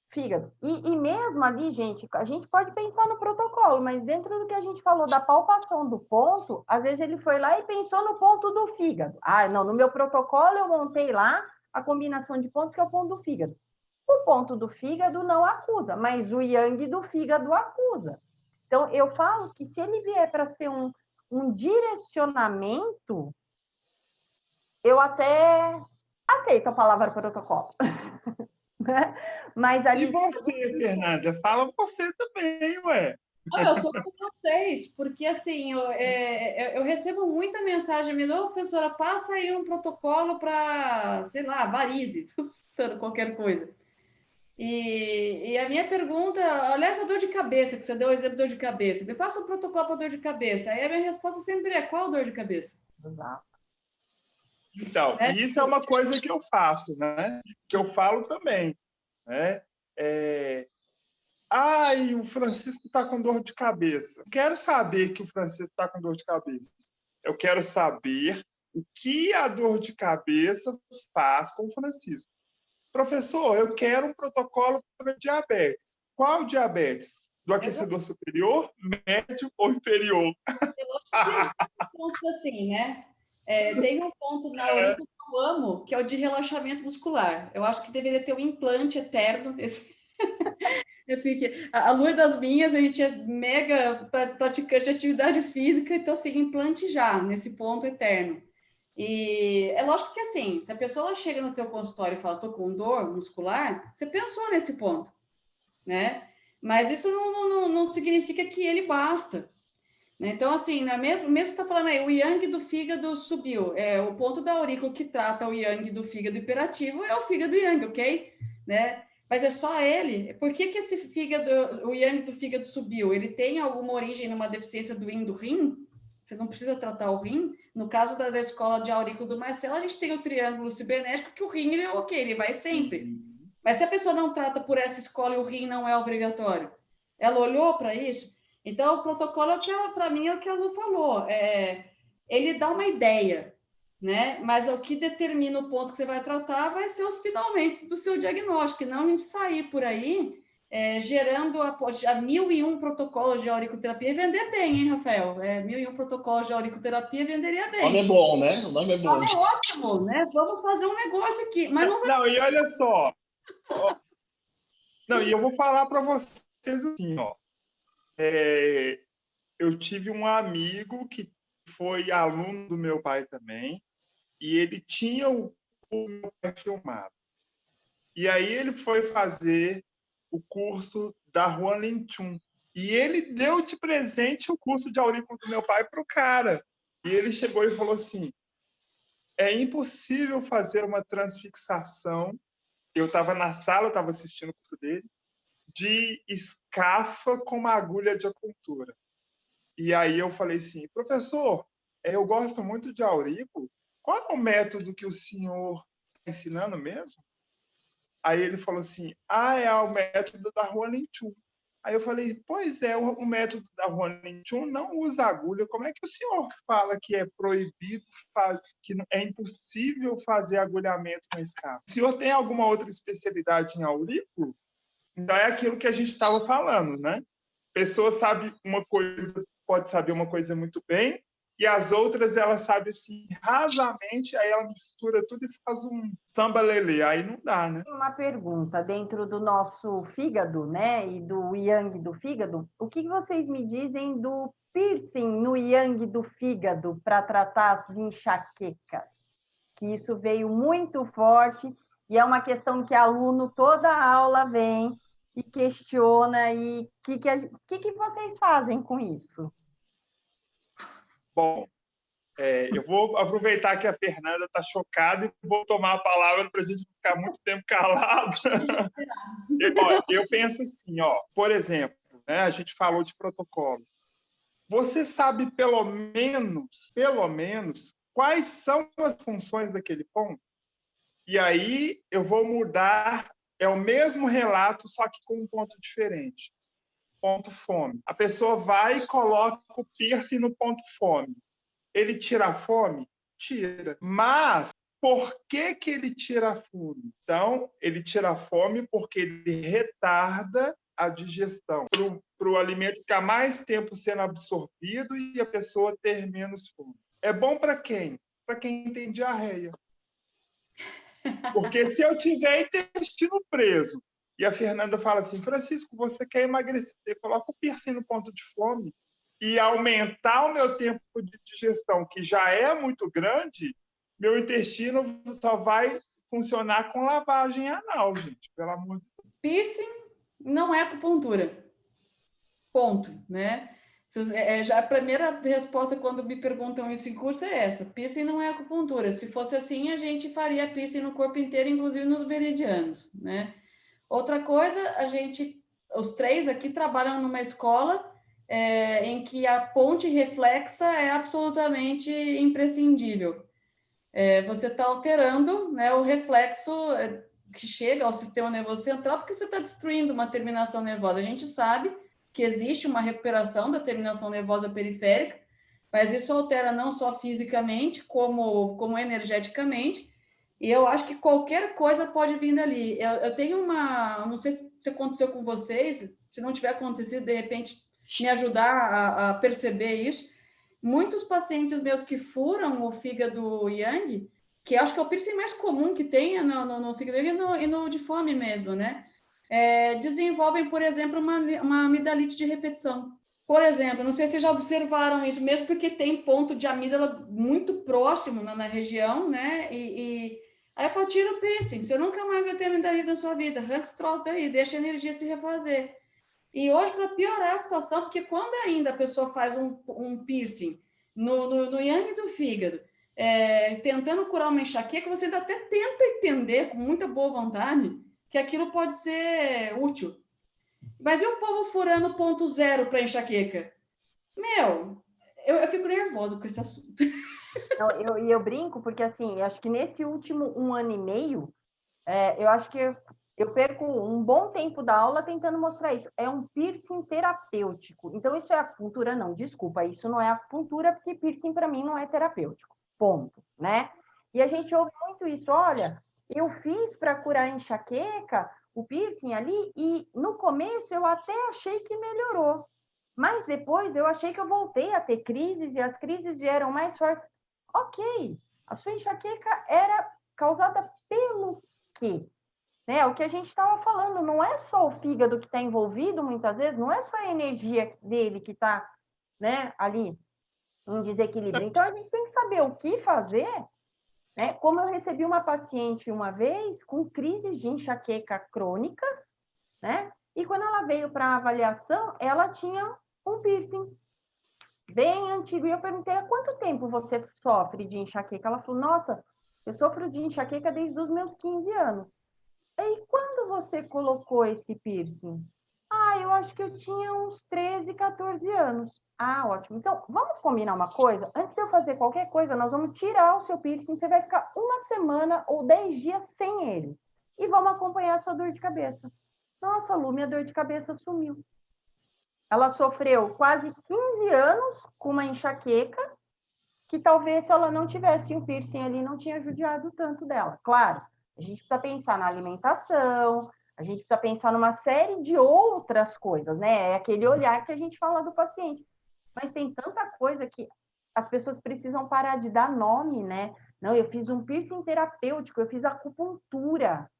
fígado. E mesmo ali, gente, a gente pode pensar no protocolo, mas dentro do que a gente falou da palpação do ponto, às vezes ele foi lá e pensou no ponto do fígado. Não, no meu protocolo eu montei lá a combinação de pontos que é o ponto do fígado. O ponto do fígado não acusa, mas o yang do fígado acusa. Então, eu falo que se ele vier para ser um direcionamento, eu até aceito a palavra protocolo. Mas ali... E você, Fernanda? Fala você também, ué. Eu estou com vocês, porque assim, eu recebo muita mensagem, professora, passa aí um protocolo para, sei lá, varize, qualquer coisa. E a minha pergunta, olha a dor de cabeça, que você deu o exemplo de dor de cabeça, me passa um protocolo para dor de cabeça. Aí a minha resposta sempre é, qual dor de cabeça? Então, isso é uma coisa que eu faço, né? Que eu falo também, né? O Francisco está com dor de cabeça. Eu quero saber que o Francisco está com dor de cabeça. Eu quero saber o que a dor de cabeça faz com o Francisco. Professor, eu quero um protocolo para diabetes. Qual diabetes? Do aquecedor superior, médio ou inferior? Ponto assim, né? Tem um ponto na aurícula que eu amo, que é o de relaxamento muscular. Eu acho que deveria ter um implante eterno desse. A Lu das minhas, a gente é mega praticante de atividade física, então assim, implante já nesse ponto eterno. E é lógico que assim, se a pessoa chega no teu consultório e fala, tô com dor muscular, você pensou nesse ponto, né? Mas isso não significa que ele basta. Né? Então, assim, mesmo você está falando aí, o yang do fígado subiu. O ponto da aurícula que trata o yang do fígado hiperativo é o fígado yang, ok? Né? Mas é só ele? Por que esse fígado, o yang do fígado subiu? Ele tem alguma origem numa deficiência do yin do rim? Você não precisa tratar o rim. No caso da escola de aurículo do Marcelo, a gente tem o triângulo cibernético, que o rim, ele é ok, ele vai sempre. Mas se a pessoa não trata por essa escola e o rim não é obrigatório, ela olhou para isso? Então, o protocolo, para mim, é o que a Lu falou. Ele dá uma ideia, né? Mas o que determina o ponto que você vai tratar vai ser os finalmente do seu diagnóstico, e não a gente sair por aí gerando a 1001 protocolos de auriculoterapia e vender bem, hein, Rafael? 1001 protocolos de auriculoterapia venderia bem. O nome é bom, né? O nome é bom. O nome é ótimo, né? Vamos fazer um negócio aqui. Mas não vai... Não, e olha só. Não, e eu vou falar para vocês assim, ó. Eu tive um amigo que foi aluno do meu pai também, e ele tinha o meu pai filmado. E aí ele foi fazer o curso da Huan Lin Chun. E ele deu de presente o curso de aurículo do meu pai para o cara. E ele chegou e falou assim, é impossível fazer uma transfixação. Eu estava na sala, eu estava assistindo o curso dele, de escafa com uma agulha de acupuntura. E aí eu falei assim, professor, eu gosto muito de aurículo, qual é o método que o senhor está ensinando mesmo? Aí ele falou assim, é o método da Huan Lin Chun. Aí eu falei, pois é, o método da Huan Lin Chun não usa agulha, como é que o senhor fala que é proibido, que é impossível fazer agulhamento na escafa? O senhor tem alguma outra especialidade em aurículo? Então é aquilo que a gente estava falando, né? Pessoa sabe uma coisa, pode saber uma coisa muito bem, e as outras ela sabe assim rasamente, aí ela mistura tudo e faz um samba-lelê, aí não dá, né? Uma pergunta dentro do nosso fígado, né, e do yang do fígado, o que vocês me dizem do piercing no yang do fígado para tratar as enxaquecas? Que isso veio muito forte e é uma questão que aluno toda aula vem e questiona, e o que vocês fazem com isso? Bom, eu vou aproveitar que a Fernanda está chocada e vou tomar a palavra para a gente ficar muito tempo calado. Eu penso assim, por exemplo, né, a gente falou de protocolo. Você sabe pelo menos, quais são as funções daquele ponto? E aí eu vou mudar, é o mesmo relato, só que com um ponto diferente. Ponto fome. A pessoa vai e coloca o piercing no ponto fome. Ele tira a fome? Tira. Mas por que ele tira a fome? Então, ele tira a fome porque ele retarda a digestão para o alimento ficar mais tempo sendo absorvido e a pessoa ter menos fome. É bom para quem? Para quem tem diarreia. Porque se eu tiver intestino preso e a Fernanda fala assim, Francisco, você quer emagrecer, coloca o piercing no ponto de fome e aumentar o meu tempo de digestão, que já é muito grande, meu intestino só vai funcionar com lavagem anal, gente, pelo amor de Deus. Piercing não é acupuntura. Ponto, né? Já a primeira resposta quando me perguntam isso em curso é essa: piercing não é acupuntura. Se fosse assim, a gente faria piercing no corpo inteiro, inclusive nos meridianos, né? Outra coisa, os três aqui trabalham numa escola em que a ponte reflexa é absolutamente imprescindível. Você está alterando, né, o reflexo que chega ao sistema nervoso central, porque você está destruindo uma terminação nervosa. A gente sabe que existe uma recuperação da terminação nervosa periférica, mas isso altera não só fisicamente, como energeticamente, e eu acho que qualquer coisa pode vir dali. Eu tenho não sei se aconteceu com vocês, se não tiver acontecido, de repente, me ajudar a perceber isso. Muitos pacientes meus que furam o fígado yang, que acho que é o piercing mais comum que tem no fígado yang e no de fome mesmo, né? Desenvolvem, por exemplo, uma amidalite de repetição. Por exemplo, não sei se vocês já observaram isso, mesmo porque tem ponto de amígdala muito próximo na região, né? Aí eu falo, tira o piercing, você nunca mais vai ter amidalite na sua vida, arranca esse troço daí, deixa a energia se refazer. E hoje, para piorar a situação, porque quando ainda a pessoa faz um piercing no yang do fígado, tentando curar uma enxaqueca, você ainda até tenta entender, com muita boa vontade, que que aquilo pode ser útil. Mas e o povo furando ponto zero para enxaqueca? Meu, eu fico nervosa com esse assunto. Eu brinco porque, assim, eu acho que nesse último 1 ano e meio, eu acho que eu perco um bom tempo da aula tentando mostrar isso. É um piercing terapêutico. Então, isso é acupuntura? Não, desculpa, isso não é acupuntura, porque piercing, para mim, não é terapêutico. Ponto, né? E a gente ouve muito isso. Olha, eu fiz para curar a enxaqueca, o piercing ali, e no começo eu até achei que melhorou. Mas depois eu achei que eu voltei a ter crises, e as crises vieram mais fortes. Ok, a sua enxaqueca era causada pelo quê? Né? O que a gente estava falando, não é só o fígado que está envolvido, muitas vezes, não é só a energia dele que está, né, ali em desequilíbrio. Então, a gente tem que saber o que fazer, né? Como eu recebi uma paciente uma vez com crises de enxaqueca crônicas, né? E quando ela veio para avaliação, ela tinha um piercing bem antigo. E eu perguntei, há quanto tempo você sofre de enxaqueca? Ela falou, nossa, eu sofro de enxaqueca desde os meus 15 anos. E quando você colocou esse piercing? Ah, eu acho que eu tinha uns 13, 14 anos. Ah, ótimo. Então, vamos combinar uma coisa? Antes de eu fazer qualquer coisa, nós vamos tirar o seu piercing. Você vai ficar 1 semana ou 10 dias sem ele. E vamos acompanhar a sua dor de cabeça. Nossa, Lu, minha dor de cabeça sumiu. Ela sofreu quase 15 anos com uma enxaqueca, que talvez se ela não tivesse um piercing ali, não tinha judiado tanto dela. Claro, a gente precisa pensar na alimentação, a gente precisa pensar numa série de outras coisas, né? É aquele olhar que a gente fala do paciente. Mas tem tanta coisa que as pessoas precisam parar de dar nome, né? Não, eu fiz um piercing terapêutico, eu fiz acupuntura.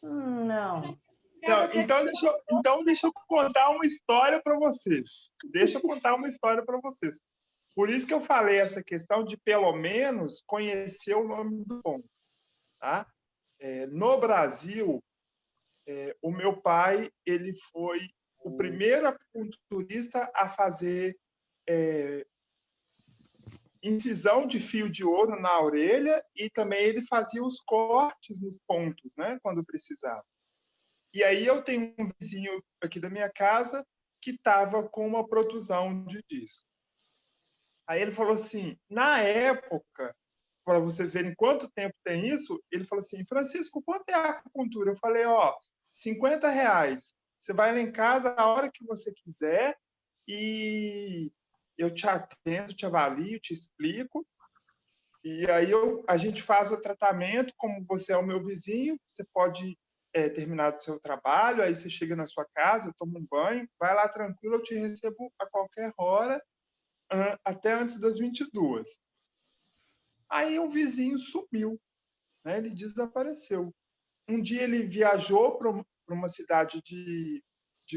Não. Não, então deixa eu contar uma história para vocês. Deixa eu contar uma história para vocês. Por isso que eu falei essa questão de, pelo menos, conhecer o nome do ponto. Tá? No Brasil, o meu pai ele foi o primeiro acupunturista a fazer incisão de fio de ouro na orelha, e também ele fazia os cortes nos pontos, né, quando precisava. E aí eu tenho um vizinho aqui da minha casa que estava com uma protusão de disco. Aí ele falou assim, na época, para vocês verem quanto tempo tem isso, ele falou assim, Francisco, quanto é a acupuntura? Eu falei, ó, R$50. Você vai lá em casa a hora que você quiser e eu te atendo, te avalio, te explico. E aí a gente faz o tratamento, como você é o meu vizinho, você pode terminar o seu trabalho, aí você chega na sua casa, toma um banho, vai lá tranquilo, eu te recebo a qualquer hora, até antes das 22. Aí o vizinho sumiu, né? Ele desapareceu. Um dia ele viajou para uma cidade de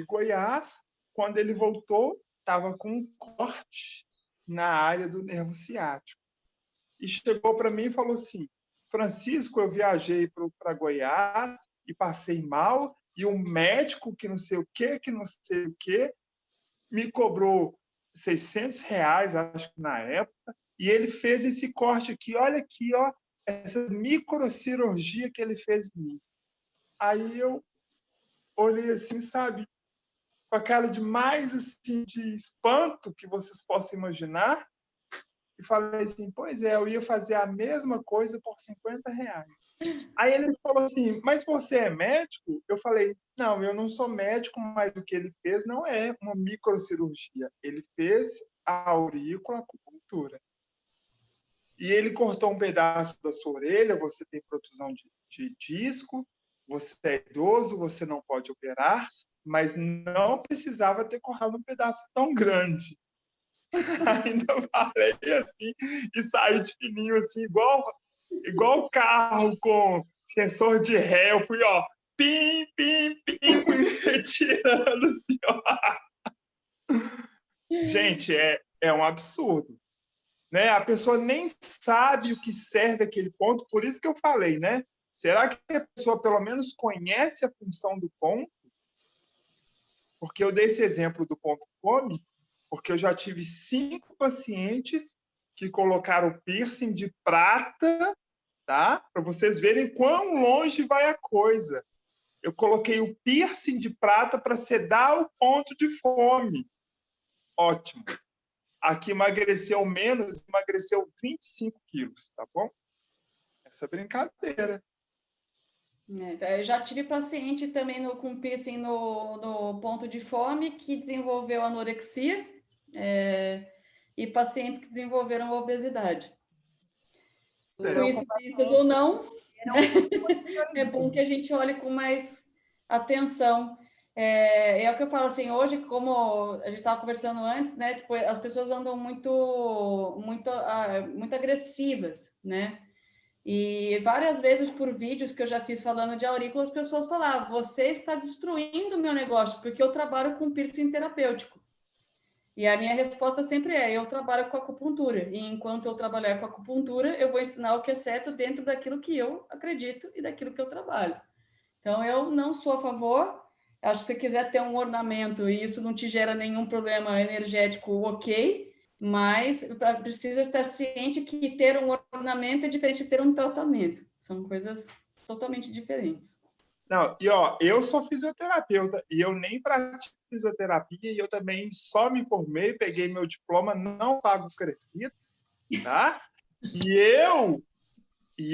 Goiás. Quando ele voltou, estava com um corte na área do nervo ciático. E chegou para mim e falou assim, Francisco, eu viajei para Goiás e passei mal, e o médico que não sei o que, me cobrou R$600, acho que na época, e ele fez esse corte aqui, olha aqui, ó, essa microcirurgia que ele fez em mim. Aí eu olhei assim, sabe, com a cara de mais assim, de espanto que vocês possam imaginar, e falei assim, pois é, eu ia fazer a mesma coisa por R$50. Aí ele falou assim, mas você é médico? Eu falei, não, eu não sou médico, mas o que ele fez não é uma microcirurgia. Ele fez a aurícula acupuntura. E ele cortou um pedaço da sua orelha, você tem protusão de disco, você é idoso, você não pode operar, mas não precisava ter cortado um pedaço tão grande. Ainda falei assim, e saí de fininho, assim, igual carro com sensor de ré. Eu fui, ó, pim, pim, pim, fui retirando, assim, ó. Gente, é um absurdo. Né? A pessoa nem sabe o que serve aquele ponto, por isso que eu falei, né? Será que a pessoa pelo menos conhece a função do ponto? Porque eu dei esse exemplo do ponto come, porque eu já tive 5 pacientes que colocaram piercing de prata, tá? Para vocês verem quão longe vai a coisa. Eu coloquei o piercing de prata para sedar o ponto de fome. Ótimo. Aqui emagreceu menos, emagreceu 25 quilos, tá bom? Essa é brincadeira. Eu já tive paciente também com piercing no ponto de fome que desenvolveu anorexia, e pacientes que desenvolveram obesidade. Coincidências ou não, é bom que a gente olhe com mais atenção. É o que eu falo assim, hoje, como a gente estava conversando antes, né? Tipo, as pessoas andam muito agressivas, né? E várias vezes por vídeos que eu já fiz falando de aurícula, as pessoas falavam: você está destruindo o meu negócio, porque eu trabalho com piercing terapêutico. E a minha resposta sempre é: eu trabalho com acupuntura. E enquanto eu trabalhar com acupuntura, eu vou ensinar o que é certo dentro daquilo que eu acredito e daquilo que eu trabalho. Então, eu não sou a favor. Acho que se você quiser ter um ornamento e isso não te gera nenhum problema energético, ok. Mas precisa estar ciente que ter um ornamento é diferente de ter um tratamento. São coisas totalmente diferentes. Não, e eu sou fisioterapeuta e eu nem pratico fisioterapia e eu também só me formei, peguei meu diploma, não pago crédito, tá? E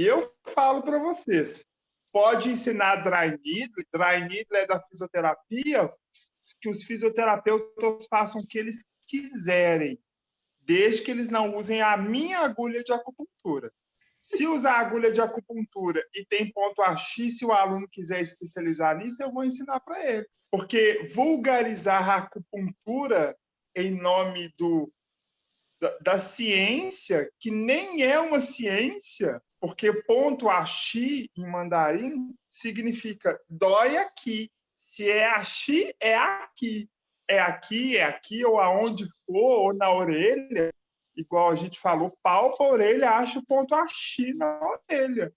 eu falo para vocês, pode ensinar dry needle é da fisioterapia, que os fisioterapeutas façam o que eles quiserem, desde que eles não usem a minha agulha de acupuntura. Se usar agulha de acupuntura e tem ponto AX, se o aluno quiser especializar nisso, eu vou ensinar para ele. Porque vulgarizar a acupuntura em nome da ciência, que nem é uma ciência, porque ponto AX em mandarim significa dói aqui. Se é AX, é aqui. É aqui, ou aonde for, ou na orelha. Igual a gente falou, palpa a orelha, acha o ponto AX na orelha.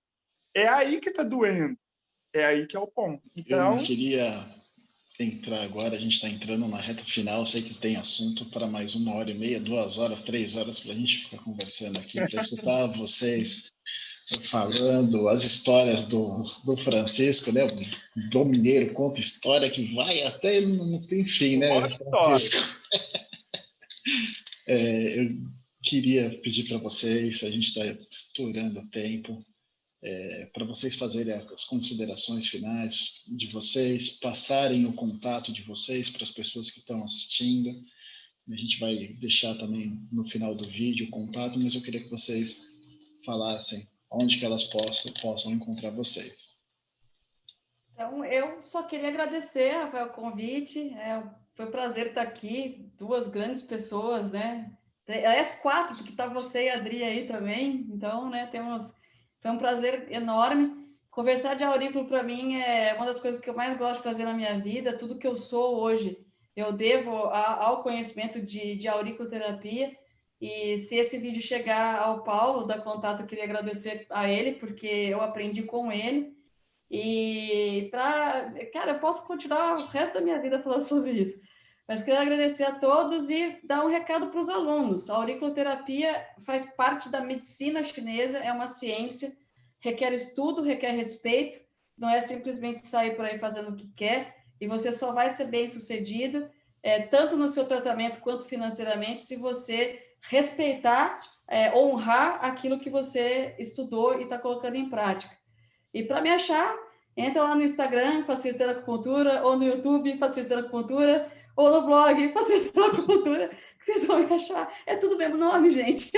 É aí que está doendo. É aí que é o ponto. Então, eu queria entrar agora, a gente está entrando na reta final, sei que tem assunto para mais 1h30, 2 horas, 3 horas para a gente ficar conversando aqui, para escutar vocês falando as histórias do Francisco, né? Do Mineiro conta história que vai até não tem fim, né, Francisco? Eu queria pedir para vocês, a gente está estourando o tempo, para vocês fazerem as considerações finais de vocês, passarem o contato de vocês para as pessoas que estão assistindo. A gente vai deixar também no final do vídeo o contato, mas eu queria que vocês falassem onde que elas possam encontrar vocês. Então, eu só queria agradecer, Rafael, o convite. Foi um prazer estar aqui, 2 grandes pessoas, né? Aliás, 4, porque está você e a Adri aí também. Então, né, foi um prazer enorme. Conversar de aurículo, para mim, é uma das coisas que eu mais gosto de fazer na minha vida. Tudo que eu sou hoje, eu devo ao conhecimento de auriculoterapia. E se esse vídeo chegar ao Paulo da Contato, eu queria agradecer a ele, porque eu aprendi com ele. E cara, eu posso continuar o resto da minha vida falando sobre isso. Mas queria agradecer a todos e dar um recado para os alunos. A auriculoterapia faz parte da medicina chinesa, é uma ciência, requer estudo, requer respeito, não é simplesmente sair por aí fazendo o que quer, e você só vai ser bem-sucedido, tanto no seu tratamento quanto financeiramente, se você respeitar, honrar aquilo que você estudou e está colocando em prática. E para me achar, entra lá no Instagram, Facilitando Acupuntura, ou no YouTube, Facilitando Acupuntura, ou no blog, Facilitando Acupuntura, que vocês vão me achar. É tudo o mesmo nome, gente.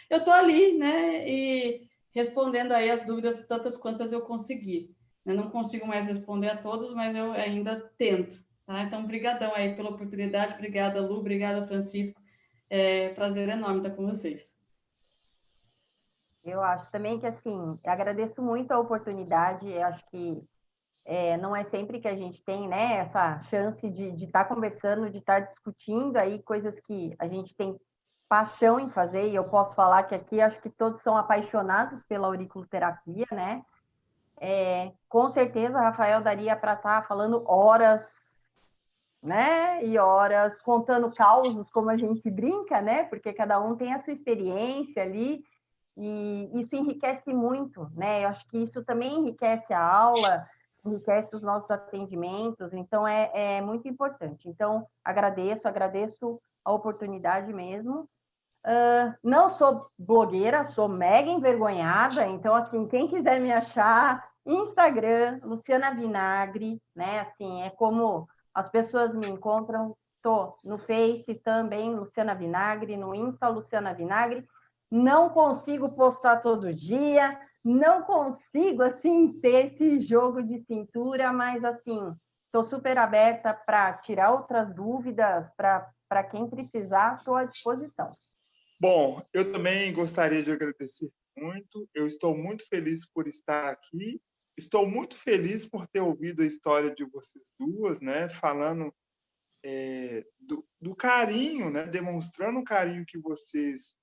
Eu estou ali, né, e respondendo aí as dúvidas, tantas quantas eu conseguir. Eu não consigo mais responder a todos, mas eu ainda tento. Tá? Então, brigadão aí pela oportunidade. Obrigada, Lu. Obrigada, Francisco. Prazer enorme estar com vocês. Eu acho também que, assim, eu agradeço muito a oportunidade, eu acho que não é sempre que a gente tem, né, essa chance de estar conversando, de estar discutindo aí coisas que a gente tem paixão em fazer, e eu posso falar que aqui acho que todos são apaixonados pela auriculoterapia, né? Com certeza, Rafael, daria para estar falando horas, né? E horas contando causos, como a gente brinca, né? Porque cada um tem a sua experiência ali, e isso enriquece muito, né? Eu acho que isso também enriquece a aula, enriquece os nossos atendimentos, então é muito importante. Então, agradeço a oportunidade mesmo. Não sou blogueira, sou mega envergonhada, então, assim, quem quiser me achar, Instagram, Luciana Vinagre, né, assim, é como as pessoas me encontram, tô no Face também, Luciana Vinagre, no Insta, Luciana Vinagre, não consigo postar todo dia, não consigo, assim, ter esse jogo de cintura, mas, assim, estou super aberta para tirar outras dúvidas, para quem precisar, estou à disposição. Bom, eu também gostaria de agradecer muito. Eu estou muito feliz por estar aqui. Estou muito feliz por ter ouvido a história de vocês duas, né? Falando do carinho, né? Demonstrando o carinho que vocês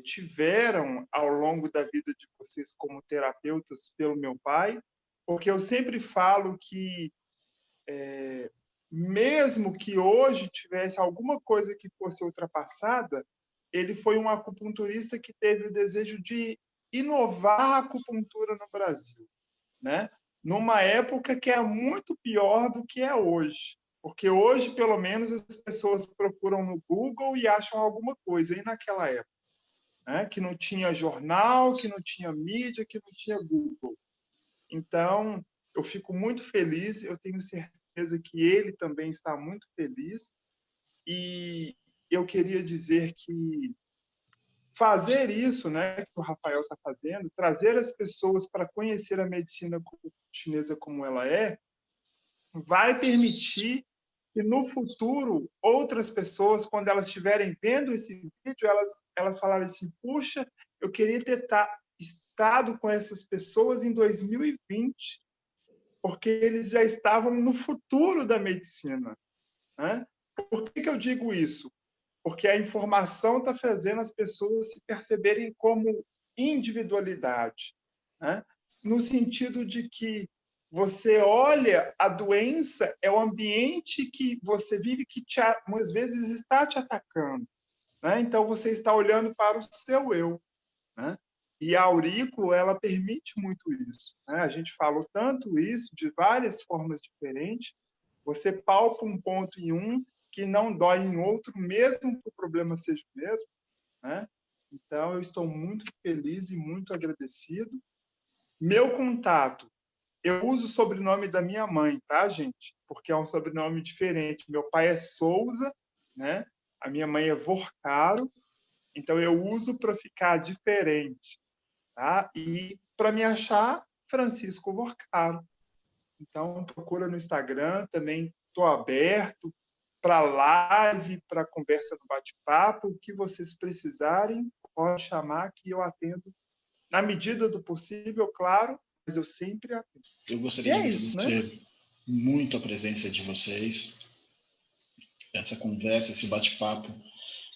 tiveram ao longo da vida de vocês como terapeutas pelo meu pai, porque eu sempre falo que mesmo que hoje tivesse alguma coisa que fosse ultrapassada, ele foi um acupunturista que teve o desejo de inovar a acupuntura no Brasil, né? Numa época que é muito pior do que é hoje. Porque hoje, pelo menos, as pessoas procuram no Google e acham alguma coisa. E naquela época, né? Que não tinha jornal, que não tinha mídia, que não tinha Google. Então, eu fico muito feliz, eu tenho certeza que ele também está muito feliz. E eu queria dizer que fazer isso, né, que o Rafael está fazendo, trazer as pessoas para conhecer a medicina chinesa como ela é, vai permitir que no futuro outras pessoas, quando elas estiverem vendo esse vídeo, elas falarem assim: puxa, eu queria ter estado com essas pessoas em 2020, porque eles já estavam no futuro da medicina, né? Por que eu digo isso? Porque a informação está fazendo as pessoas se perceberem como individualidade, né? No sentido de que você olha a doença, é o ambiente que você vive que às vezes está te atacando, né? Então você está olhando para o seu eu, né? E a Aurico, ela permite muito isso, né? A gente falou tanto isso de várias formas diferentes. Você palpa um ponto em um que não dói em outro, mesmo que o problema seja o mesmo, né? Então, eu estou muito feliz e muito agradecido. Meu contato, eu uso o sobrenome da minha mãe, tá, gente? Porque é um sobrenome diferente. Meu pai é Souza, né? A minha mãe é Vorcaro, então eu uso para ficar diferente, tá? E para me achar, Francisco Vorcaro. Então, procura no Instagram, também estou aberto para live, para conversa no bate-papo, o que vocês precisarem, pode chamar que eu atendo na medida do possível, claro, mas eu sempre atendo. Eu gostaria de agradecer, né, muito a presença de vocês, essa conversa, esse bate-papo.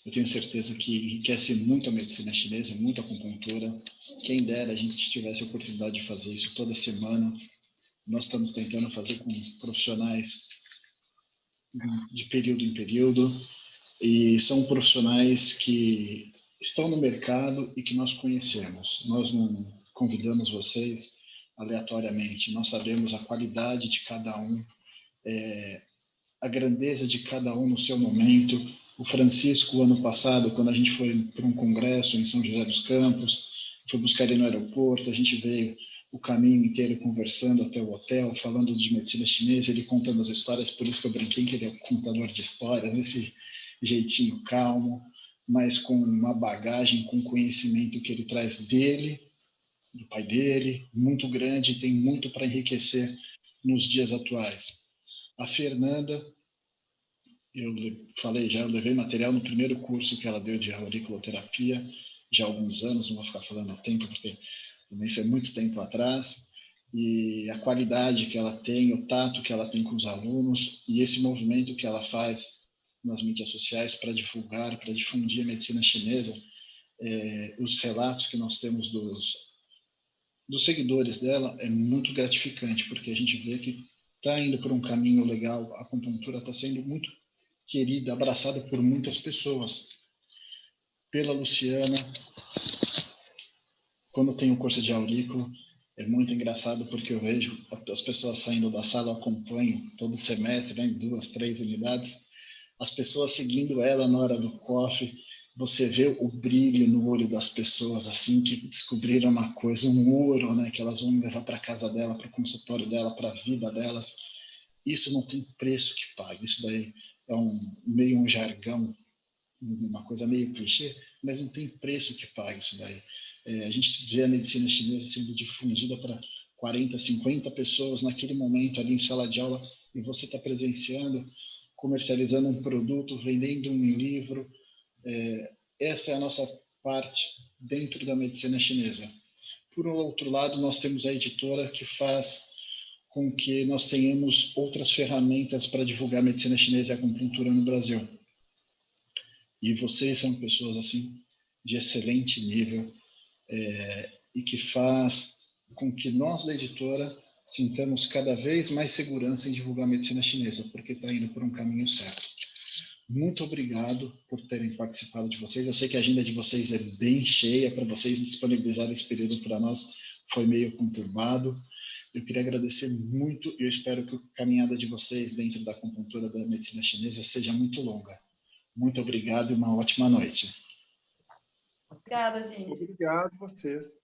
Eu tenho certeza que enriquece muito a medicina chinesa, muito a acupuntura. Quem dera a gente tivesse a oportunidade de fazer isso toda semana. Nós estamos tentando fazer com profissionais de período em período, e são profissionais que estão no mercado e que nós conhecemos. Nós não convidamos vocês aleatoriamente, nós sabemos a qualidade de cada um, a grandeza de cada um no seu momento. O Francisco, ano passado, quando a gente foi para um congresso em São José dos Campos, foi buscar ele no aeroporto, a gente veio o caminho inteiro conversando até o hotel, falando de medicina chinesa, ele contando as histórias, por isso que eu brinquei que ele é um contador de histórias, nesse jeitinho calmo, mas com uma bagagem, com conhecimento que ele traz dele, do pai dele, muito grande, tem muito para enriquecer nos dias atuais. A Fernanda, eu falei já, eu levei material no primeiro curso que ela deu de auriculoterapia, já há alguns anos, não vou ficar falando o tempo, porque também foi muito tempo atrás, e a qualidade que ela tem, o tato que ela tem com os alunos, e esse movimento que ela faz nas mídias sociais para divulgar, para difundir a medicina chinesa, os relatos que nós temos dos seguidores dela é muito gratificante, porque a gente vê que está indo por um caminho legal, a acupuntura está sendo muito querida, abraçada por muitas pessoas. Pela Luciana, quando tem o curso de aurículo, É muito engraçado porque eu vejo as pessoas saindo da sala, eu acompanho todo semestre, né, em 2, 3 unidades, as pessoas seguindo ela na hora do coffee, você vê o brilho no olho das pessoas, assim, que descobriram uma coisa, um ouro, né, que elas vão levar para casa dela, para o consultório dela, para a vida delas. Isso não tem preço que pague. Isso daí é meio um jargão, uma coisa meio clichê, mas não tem preço que pague isso daí. A gente vê a medicina chinesa sendo difundida para 40, 50 pessoas naquele momento ali em sala de aula, e você está presenciando, comercializando um produto, vendendo um livro. Essa é a nossa parte dentro da medicina chinesa. Por outro lado, nós temos a editora que faz com que nós tenhamos outras ferramentas para divulgar a medicina chinesa e a acupuntura no Brasil. E vocês são pessoas assim de excelente nível, e que faz com que nós da editora sintamos cada vez mais segurança em divulgar a medicina chinesa, porque está indo por um caminho certo. Muito obrigado por terem participado de vocês. Eu sei que a agenda de vocês é bem cheia, para vocês disponibilizarem esse período para nós foi meio conturbado. Eu queria agradecer muito e eu espero que a caminhada de vocês dentro da acupuntura da medicina chinesa seja muito longa. Muito obrigado e uma ótima noite. Obrigada, gente. Obrigado vocês.